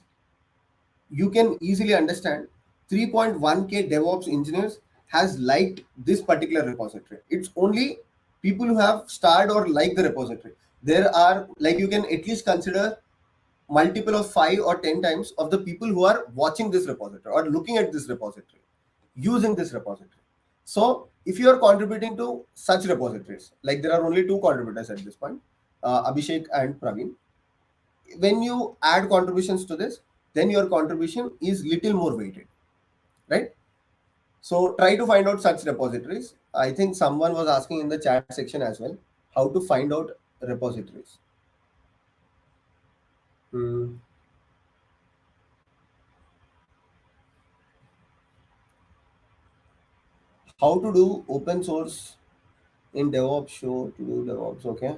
you can easily understand 3.1k DevOps engineers has liked this particular repository. It's only people who have starred or liked the repository. There are, like, you can at least consider multiple of 5 or 10 times of the people who are watching this repository or looking at this repository, using this repository. So if you are contributing to such repositories, like there are only two contributors at this point, Abhishek and Praveen, when you add contributions to this, then your contribution is little more weighted, right? So try to find out such repositories. I think someone was asking in the chat section as well how to find out repositories. How to do open source in DevOps? Show to do DevOps. Okay.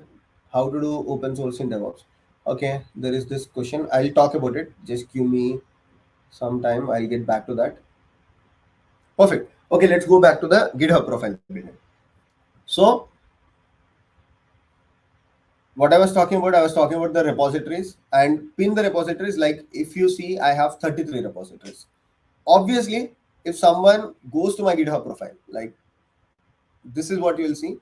How to do open source in DevOps? Okay. There is this question. I'll talk about it. Just give me some time. I'll get back to that. Perfect. Okay. Let's go back to the GitHub profile building. So what I was talking about the repositories and pin the repositories. Like if you see, I have 33 repositories. Obviously, if someone goes to my GitHub profile, like this is what you will see.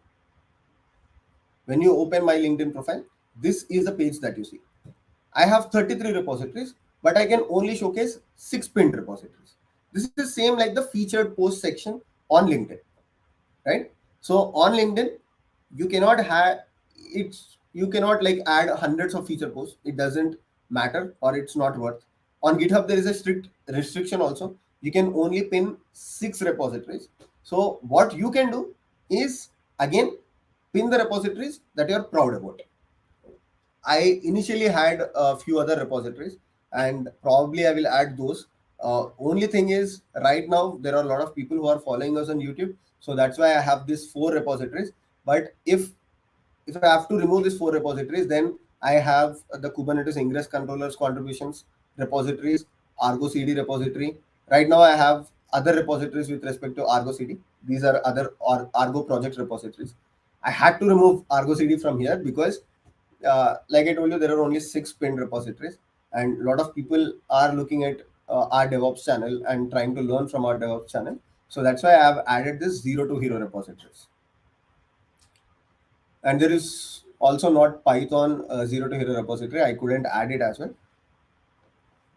When you open my LinkedIn profile, this is the page that you see. I have 33 repositories, but I can only showcase 6 pinned repositories. This is same like the featured post section on LinkedIn, right? So on LinkedIn, you cannot have it's you cannot like add hundreds of feature posts. It doesn't matter or it's not worth. On GitHub, there is a strict restriction also. You can only pin 6 repositories. So what you can do is again pin the repositories that you are proud about. I initially had a few other repositories and probably I will add those. Only thing is, right now there are a lot of people who are following us on YouTube, so that's why I have these 4 repositories. But if I have to remove these 4 repositories, then I have the Kubernetes ingress controllers contributions repositories, Argo CD repository. Right now I have other repositories with respect to Argo CD. These are other Argo project repositories. I had to remove Argo CD from here because like I told you, there are only 6 pinned repositories, and a lot of people are looking at our DevOps channel and trying to learn from our DevOps channel. So that's why I have added this 0 to hero repositories. And there is also not Python 0 to hero repository. I couldn't add it as well.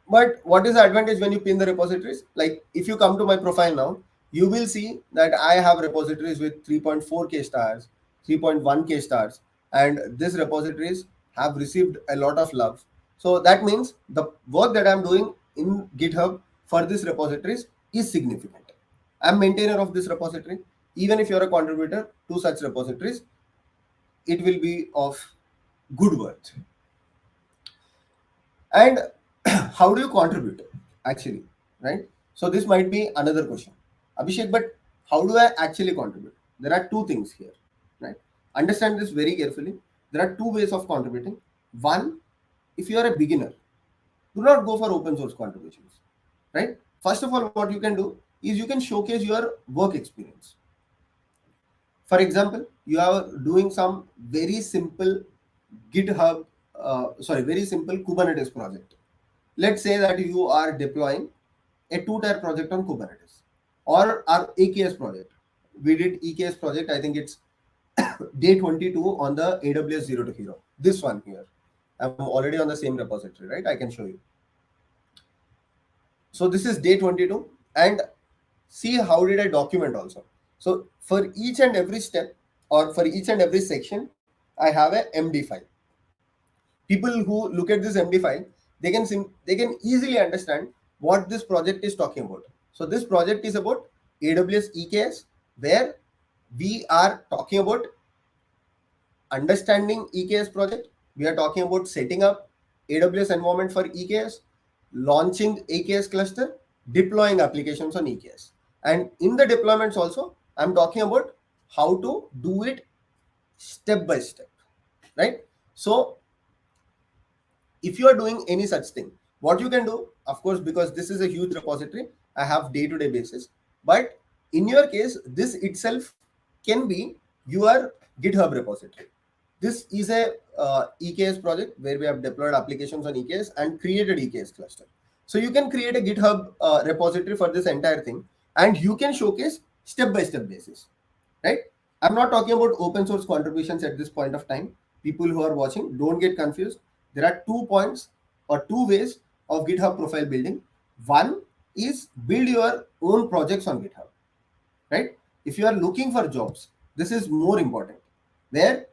But what is the advantage when you pin the repositories? Like if you come to my profile now, you will see that I have repositories with 3.4k stars, 3.1k stars, and these repositories have received a lot of love. So that means the work that I'm doing in GitHub for these repositories is significant. I'm maintainer of this repository. Even if you're a contributor to such repositories, it will be of good worth. And how do you contribute actually, right? So this might be another question, Abhishek, but how do I actually contribute? There are two things here, right? Understand this very carefully. There are two ways of contributing. One, if you are a beginner, do not go for open source contributions, right? First of all, what you can do is you can showcase your work experience. For example, you are doing some very simple GitHub, very simple Kubernetes project. Let's say that you are deploying a two-tier project on Kubernetes or our AKS project. We did EKS project, I think it's day 22 on the AWS Zero to Hero. This one here. I'm already on the same repository, right? I can show you. So this is day 22 and see how did I document also. So for each and every step or for each and every section, I have a MD file. People who look at this MD file, they can easily understand what this project is talking about. So this project is about AWS EKS, where we are talking about understanding EKS project. We are talking about setting up AWS environment for EKS, launching AKS cluster, deploying applications on EKS. And in the deployments also, I'm talking about how to do it step by step, right? So if you are doing any such thing, what you can do, of course, because this is a huge repository, I have day-to-day basis. But in your case, this itself can be your GitHub repository. This is a EKS project where we have deployed applications on EKS and created EKS cluster. So you can create a GitHub repository for this entire thing, and you can showcase step-by-step basis, right? I'm not talking about open source contributions at this point of time. People who are watching, don't get confused. There are 2 points or 2 ways of GitHub profile building. One is build your own projects on GitHub, right? If you are looking for jobs, this is more important. Where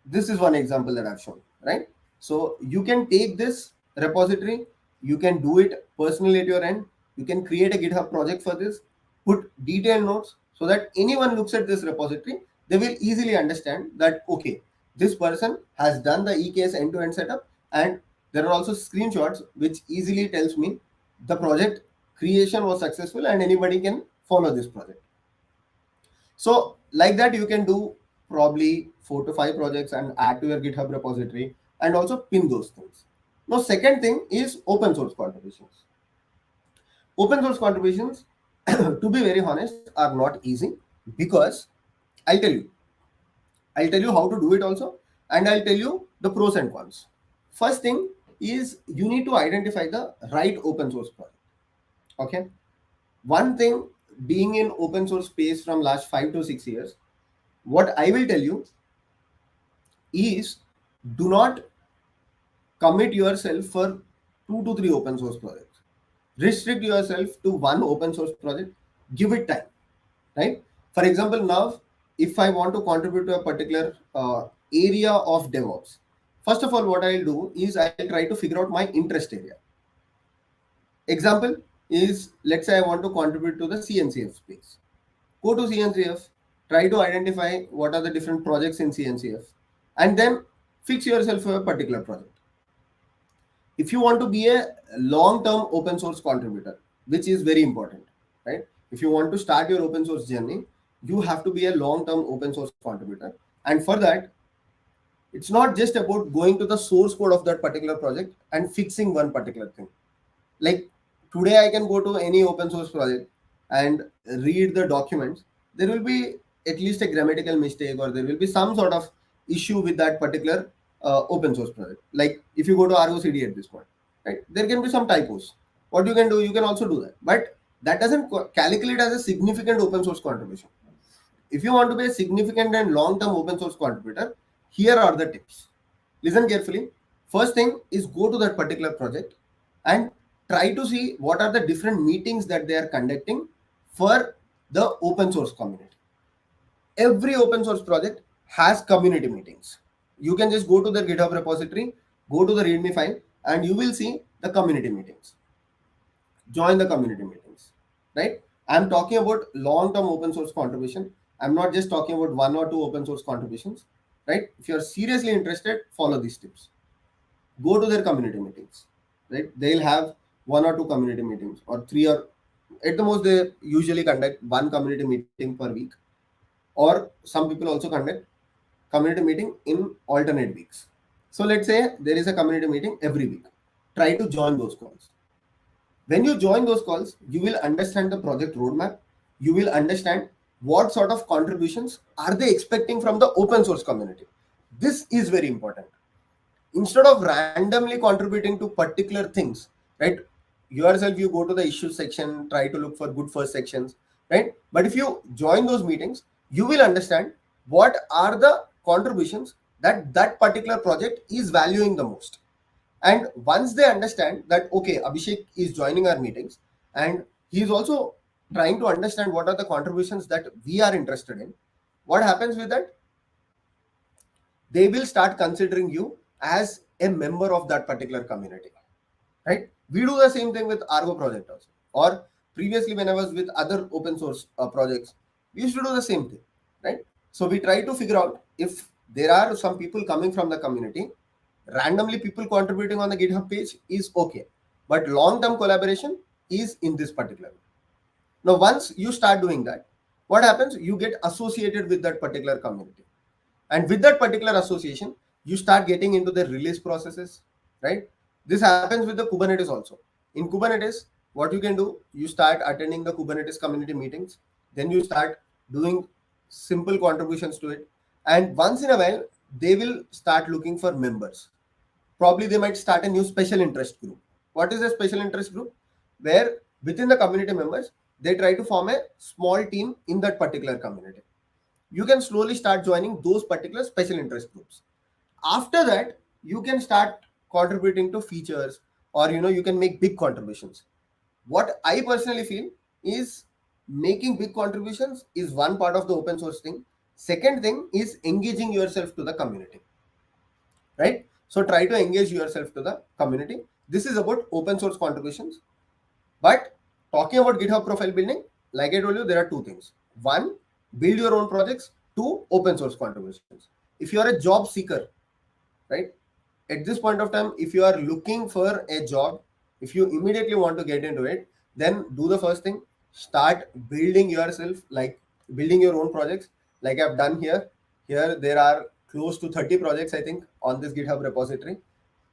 this is one example that I've shown, right? So you can take this repository, you can do it personally at your end, you can create a GitHub project for this, put detailed notes so that anyone looks at this repository, they will easily understand that, okay, this person has done the EKS end-to-end setup, and there are also screenshots which easily tells me the project creation was successful and anybody can follow this project. So like that, you can do probably 4 to 5 projects and add to your GitHub repository and also pin those things. Now, second thing is open source contributions. Open source contributions, to be very honest, are not easy because I'll tell you. I'll tell you how to do it also, and I'll tell you the pros and cons. First thing is you need to identify the right open source project. Okay. One thing, being in open source space from last 5 to 6 years, what I will tell you is do not commit yourself for 2 to 3 open source projects. Restrict yourself to one open source project. Give it time, right? For example, now if I want to contribute to a particular area of DevOps, first of all, what I'll do is I'll try to figure out my interest area. Example is, let's say I want to contribute to the CNCF space. Go to CNCF, try to identify what are the different projects in CNCF, and then fix yourself for a particular project. If you want to be a long-term open source contributor, which is very important, right? If you want to start your open source journey, you have to be a long-term open source contributor. And for that, it's not just about going to the source code of that particular project and fixing one particular thing. Like today, I can go to any open source project and read the documents. There will be at least a grammatical mistake, or there will be some sort of issue with that particular open source project. Like if you go to ROCD at this point, right, there can be some typos. What you can do, you can also do that, but that doesn't calculate as a significant open source contribution. If you want to be a significant and long-term open source contributor, here are the tips. Listen carefully. First thing is go to that particular project and try to see what are the different meetings that they are conducting for the open source community. Every open source project has community meetings. You can just go to the GitHub repository, go to the README file, and you will see the community meetings. Join the community meetings, right? I'm talking about long-term open source contribution. I'm not just talking about 1 or 2 open source contributions, right? If you're seriously interested, follow these tips. Go to their community meetings, right? They'll have 1 or 2 community meetings, or 3, or at the most they usually conduct 1 community meeting per week, or some people also conduct community meeting in alternate weeks. So let's say there is a community meeting every week. Try to join those calls. When you join those calls, you will understand the project roadmap. You will understand what sort of contributions are they expecting from the open source community. This is very important. Instead of randomly contributing to particular things, right? Yourself, you go to the issue section, try to look for good first sections, right? But if you join those meetings, you will understand what are the contributions that that particular project is valuing the most. And once they understand that, okay, Abhishek is joining our meetings and he is also trying to understand what are the contributions that we are interested in, what happens with that? They will start considering you as a member of that particular community, right? We do the same thing with Argo project also, or previously when I was with other open source projects, we used to do the same thing, right? So we try to figure out if there are some people coming from the community, randomly people contributing on the GitHub page is okay, but long term collaboration is in this particular way. Now once you start doing that, what happens? You get associated with that particular community, and with that particular association, you start getting into the release processes, right? This happens with the Kubernetes also. In Kubernetes, what you can do, you start attending the Kubernetes community meetings, then you start doing simple contributions to it, and once in a while they will start looking for members. Probably they might start a new special interest group. What is a special interest group? Where within the community members, they try to form a small team in that particular community. You can slowly start joining those particular special interest groups. After that, you can start contributing to features, or you can make big contributions. What I personally feel is making big contributions is one part of the open source thing. Second thing is engaging yourself to the community, right? So try to engage yourself to the community. This is about open source contributions. But talking about GitHub profile building, like I told you, there are two things. One, build your own projects. Two, open source contributions. If you are a job seeker, right? At this point of time, if you are looking for a job, if you immediately want to get into it, then do the first thing. Start building yourself, like building your own projects, like I've done here. Here there are close to 30 projects, I think, on this GitHub repository,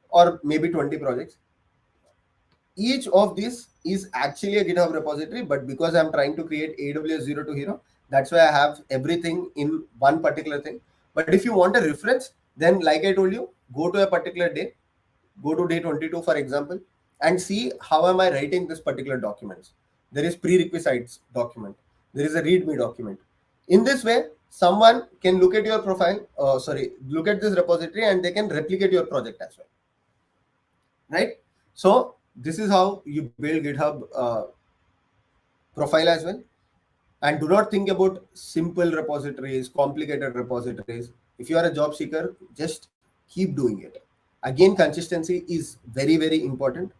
or maybe 20 projects. Each of these is actually a GitHub repository, but because I'm trying to create AWS zero to hero, that's why I have everything in one particular thing. But if you want a reference, then like I told you, go to a particular day, go to day 22, for example, and see how am I writing this particular documents. There is prerequisites document. There is a README document. In this way, someone can look at your profile, look at this repository, and they can replicate your project as well, right? So this is how you build GitHub profile as well. And do not think about simple repositories, complicated repositories. If you are a job seeker, just keep doing it. Again, consistency is very, very important.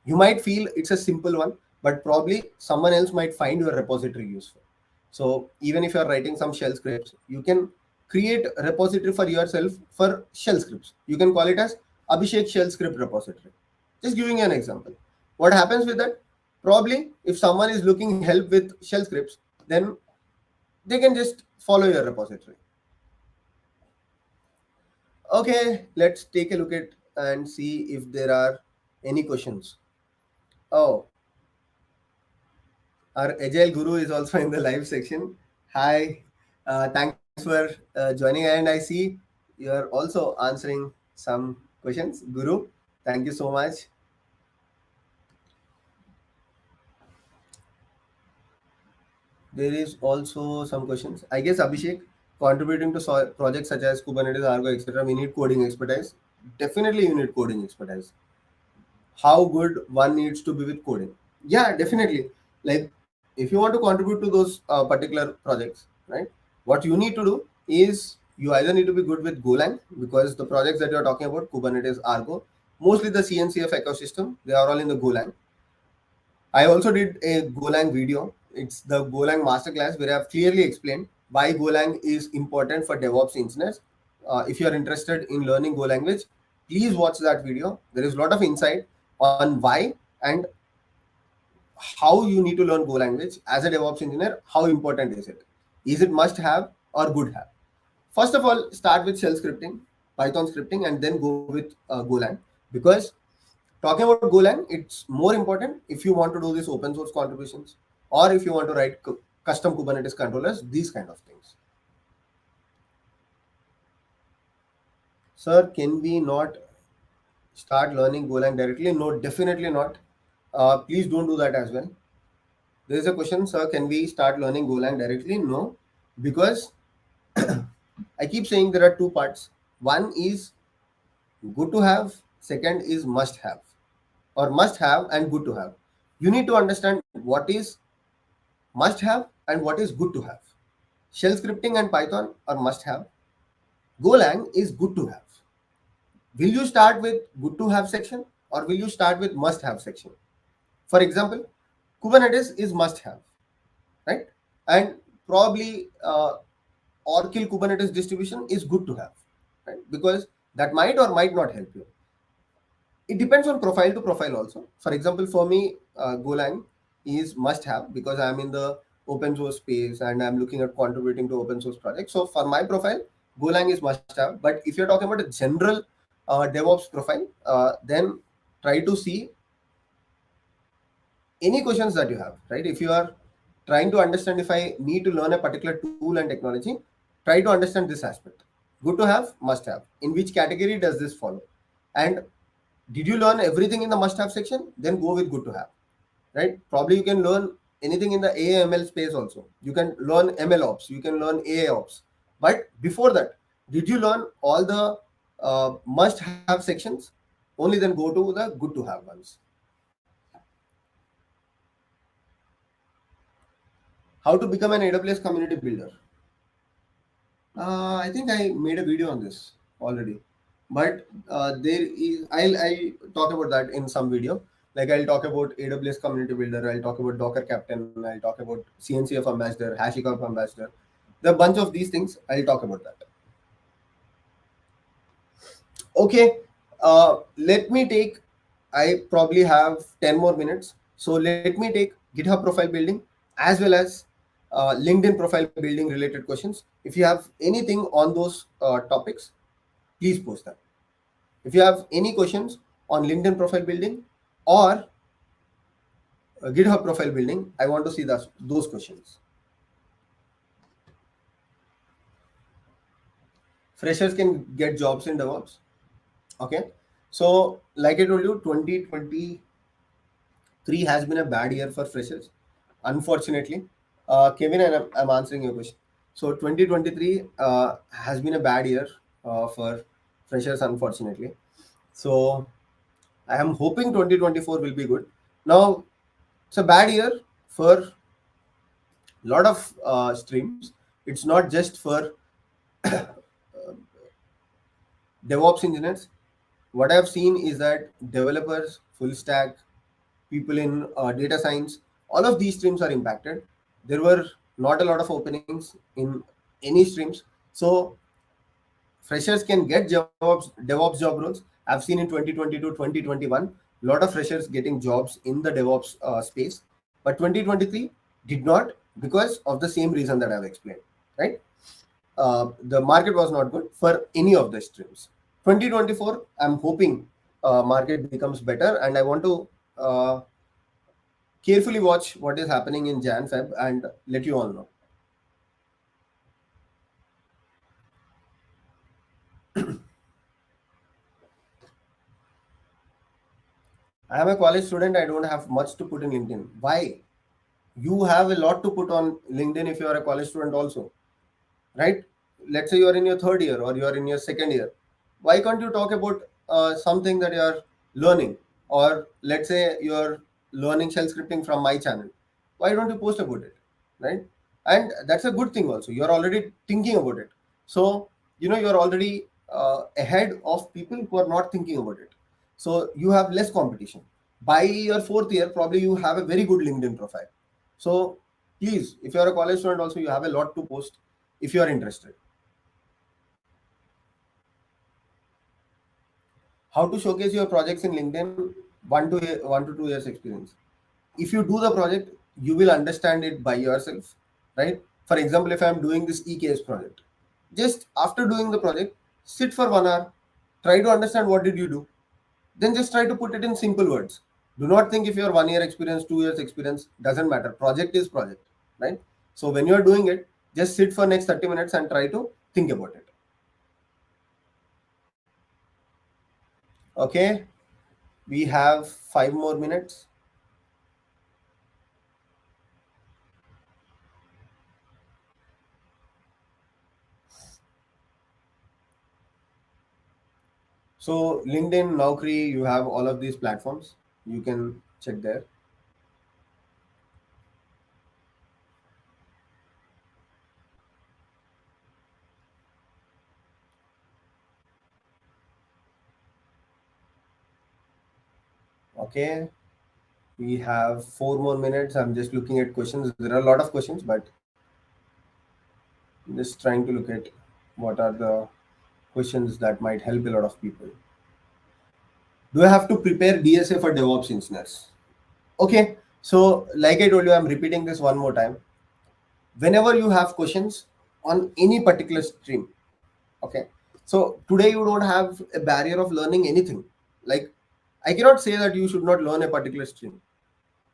You might feel it's a simple one, but probably someone else might find your repository useful. So even if you're writing some shell scripts, you can create a repository for yourself for shell scripts. You can call it as Abhishek shell script repository. Just giving you an example. What happens with that? Probably if someone is looking help with shell scripts, then they can just follow your repository. Okay, let's take a look at and see if there are any questions. Oh, our Agile Guru is also in the live section. Hi, thanks for joining. And I see you're also answering some questions. Guru, thank you so much. There is also some questions. I guess Abhishek, contributing to projects such as Kubernetes, Argo, etc., we need coding expertise. Definitely, you need coding expertise. How good one needs to be with coding? Yeah, definitely. Like if you want to contribute to those particular projects, right? What you need to do is you either need to be good with Golang, because the projects that you're talking about, Kubernetes, Argo, mostly the CNCF ecosystem, they are all in the Golang. I also did a Golang video. It's the Golang masterclass where I've clearly explained why Golang is important for DevOps engineers. If you're interested in learning Go language, please watch that video. There is a lot of insight on why and how you need to learn Go language as a DevOps engineer. How important is it? Is it must have or good have? First of all, start with shell scripting, Python scripting, and then go with Golang, because talking about Golang, it's more important if you want to do these open source contributions, or if you want to write custom Kubernetes controllers, these kind of things. Sir, can we not start learning Golang directly? No, definitely not. Please don't do that as well. There is a question, sir, can we start learning Golang directly? No, because I keep saying there are two parts. One is good to have, second is must have, or must have and good to have. You need to understand what is must have and what is good to have. Shell scripting and Python are must have. Golang is good to have. Will you start with good to have section, or will you start with must have section? For example, Kubernetes is must have, right? And probably Oracle Kubernetes distribution is good to have, right? Because that might or might not help you. It depends on profile to profile also. For example, for me, Golang is must have because I'm in the open source space and I'm looking at contributing to open source projects. So for my profile, Golang is must have. But if you're talking about a general DevOps profile, then try to see any questions that you have, right? If you are trying to understand if I need to learn a particular tool and technology, try to understand this aspect. Good to have, must have. In which category does this follow? And did you learn everything in the must have section? Then go with good to have, right? Probably you can learn anything in the AML space also. You can learn ML ops, you can learn AI ops. But before that, did you learn all the must have sections? Only then go to the good to have ones. How to become an AWS community builder? I think I made a video on this already, but there is I'll talk about that in some video. Like I'll talk about AWS community builder. I'll talk about Docker Captain. I'll talk about CNCF ambassador, HashiCorp ambassador. The bunch of these things I'll talk about that. Okay, let me take. I probably have 10 more minutes, so let me take GitHub profile building as well as LinkedIn profile building related questions. If you have anything on those topics, please post them. If you have any questions on LinkedIn profile building or GitHub profile building, I want to see those questions. Freshers can get jobs in DevOps. Okay, so like I told you, 2023 has been a bad year for freshers, unfortunately. Kevin, and I'm answering your question. So 2023 has been a bad year for freshers, unfortunately. So I am hoping 2024 will be good. Now, it's a bad year for a lot of streams. It's not just for DevOps engineers. What I've seen is that developers, full stack, people in data science, all of these streams are impacted. There were not a lot of openings in any streams. So freshers can get DevOps job roles. I've seen in 2020 to 2021, a lot of freshers getting jobs in the DevOps space. But 2023 did not, because of the same reason that I've explained, right? The market was not good for any of the streams. 2024, I'm hoping market becomes better, and I want to carefully watch what is happening in Jan Feb and let you all know. I am a college student. I don't have much to put in LinkedIn. Why? You have a lot to put on LinkedIn if you are a college student also, right? Let's say you are in your third year or you are in your second year. Why can't you talk about something that you are learning? Or let's say you are learning shell scripting from my channel. Why don't you post about it, right? And that's a good thing also. You're already thinking about it. So, you're already ahead of people who are not thinking about it. So you have less competition. By your fourth year, probably you have a very good LinkedIn profile. So please, if you're a college student also, you have a lot to post if you are interested. How to showcase your projects in LinkedIn? 1 to 2 years experience. If you do the project, you will understand it by yourself, right? For example, if I'm doing this EKS project, Just after doing the project, sit for 1 hour, try to understand what did you do, then just try to put it in simple words. Do not think if you are 1 year experience, 2 years experience, doesn't matter. Project is project, right? So when you are doing it, just sit for next 30 minutes and try to think about it. Okay, we have 5 more minutes. So LinkedIn, Naukri, you have all of these platforms. You can check there. Okay, we have 4 more minutes. I'm just looking at questions. There are a lot of questions, but I'm just trying to look at what are the questions that might help a lot of people. Do I have to prepare DSA for DevOps engineers? Okay, so like I told you, I'm repeating this one more time. Whenever you have questions on any particular stream, okay, so today you don't have a barrier of learning anything. Like, I cannot say that you should not learn a particular stream.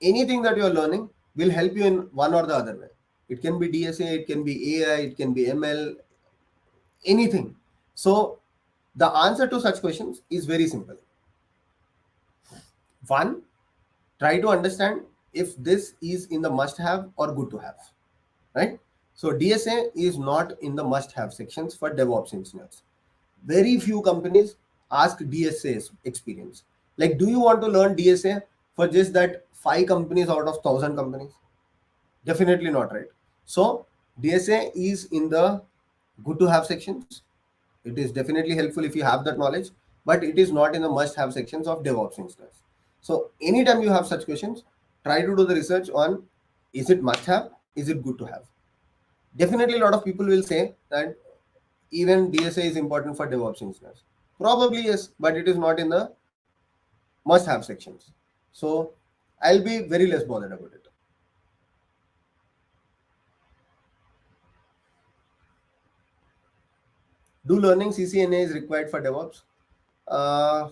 Anything that you are learning will help you in one or the other way. It can be DSA, it can be AI, it can be ML, anything. So the answer to such questions is very simple. One, try to understand if this is in the must have or good to have, right? So DSA is not in the must have sections for DevOps engineers. Very few companies ask DSA experience. Like, do you want to learn DSA for just that 5 companies out of 1,000 companies? Definitely not, right? So DSA is in the good to have sections. It is definitely helpful if you have that knowledge, but it is not in the must have sections of DevOps engineers. So anytime you have such questions, try to do the research on, is it must have, is it good to have? Definitely a lot of people will say that even DSA is important for DevOps engineers. Probably yes, but it is not in the must have sections. So I'll be very less bothered about it. Do learning CCNA is required for DevOps? Uh,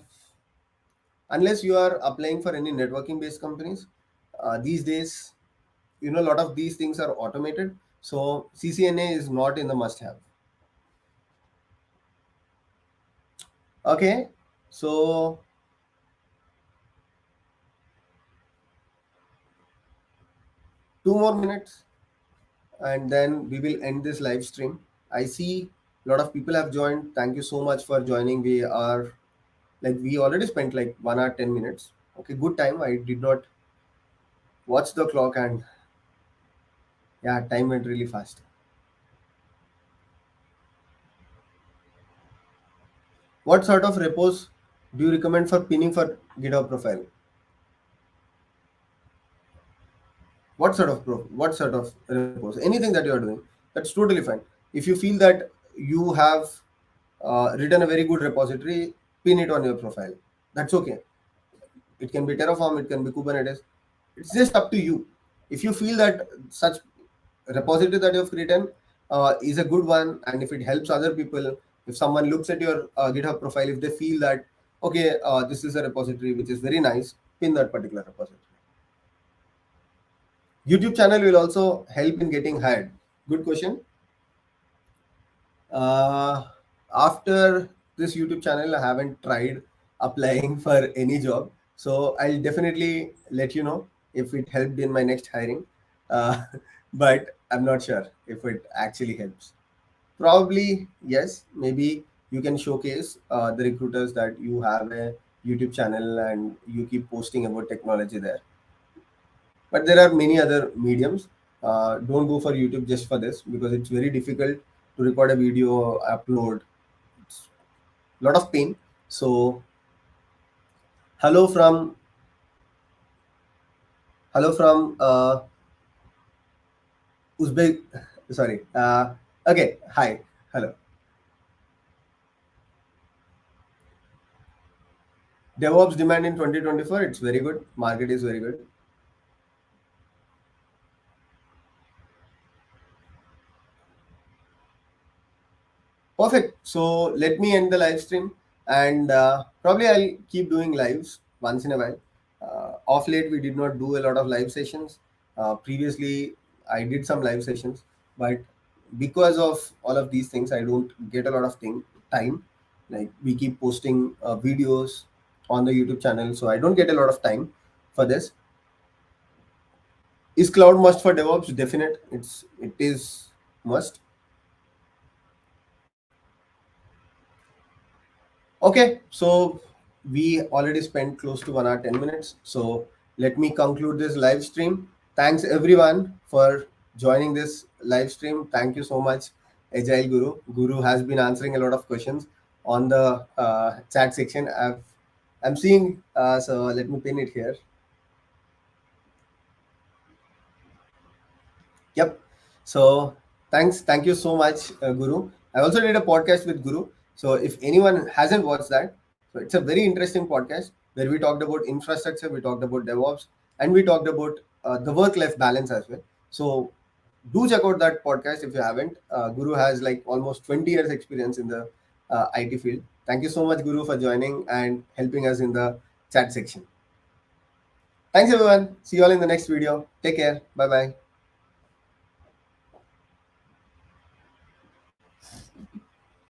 unless you are applying for any networking based companies, these days, a lot of these things are automated. So CCNA is not in the must have. Okay, so 2 more minutes and then we will end this live stream. I see a lot of people have joined. Thank you so much for joining. We already spent like 1 hour 10 minutes. Okay, good time. I did not watch the clock, and yeah, time went really fast. What sort of repos do you recommend for pinning for GitHub profile? What sort of repos? Anything that you are doing, that's totally fine. If you feel that you have written a very good repository, pin it on your profile. That's okay. It can be Terraform, it can be Kubernetes. It's just up to you. If you feel that such repository that you've written is a good one, and if it helps other people, if someone looks at your GitHub profile, if they feel that okay, this is a repository which is very nice, pin that particular repository. YouTube channel will also help in getting hired. Good question. Uh, After this YouTube channel, I haven't tried applying for any job. So I'll definitely let you know if it helped in my next hiring. Uh, but I'm not sure if it actually helps. Probably, yes. Maybe you can showcase the recruiters that you have a YouTube channel and you keep posting about technology there. But there are many other mediums. Don't go for YouTube just for this because it's very difficult to record a video, upload. It's a lot of pain. So hello from Uzbek. Sorry. Okay. Hi. Hello. DevOps demand in 2024. It's very good. Market is very good. Perfect. So let me end the live stream, and probably I'll keep doing lives once in a while. Off late, we did not do a lot of live sessions. Previously, I did some live sessions, but because of all of these things, I don't get a lot of time. Like we keep posting videos on the YouTube channel, so I don't get a lot of time for this. Is cloud must for DevOps? Definite. It is must. Okay, so we already spent close to 1 hour 10 minutes. So let me conclude this live stream. Thanks everyone for joining this live stream. Thank you so much, Agile Guru. Guru has been answering a lot of questions on the chat section. I'm seeing. So let me pin it here. Yep. So thank you so much, Guru. I also did a podcast with Guru. So if anyone hasn't watched that, so it's a very interesting podcast where we talked about infrastructure, we talked about DevOps, and we talked about the work-life balance as well. So do check out that podcast if you haven't. Guru has like almost 20 years experience in the IT field. Thank you so much, Guru, for joining and helping us in the chat section. Thanks everyone. See you all in the next video. Take care. Bye bye.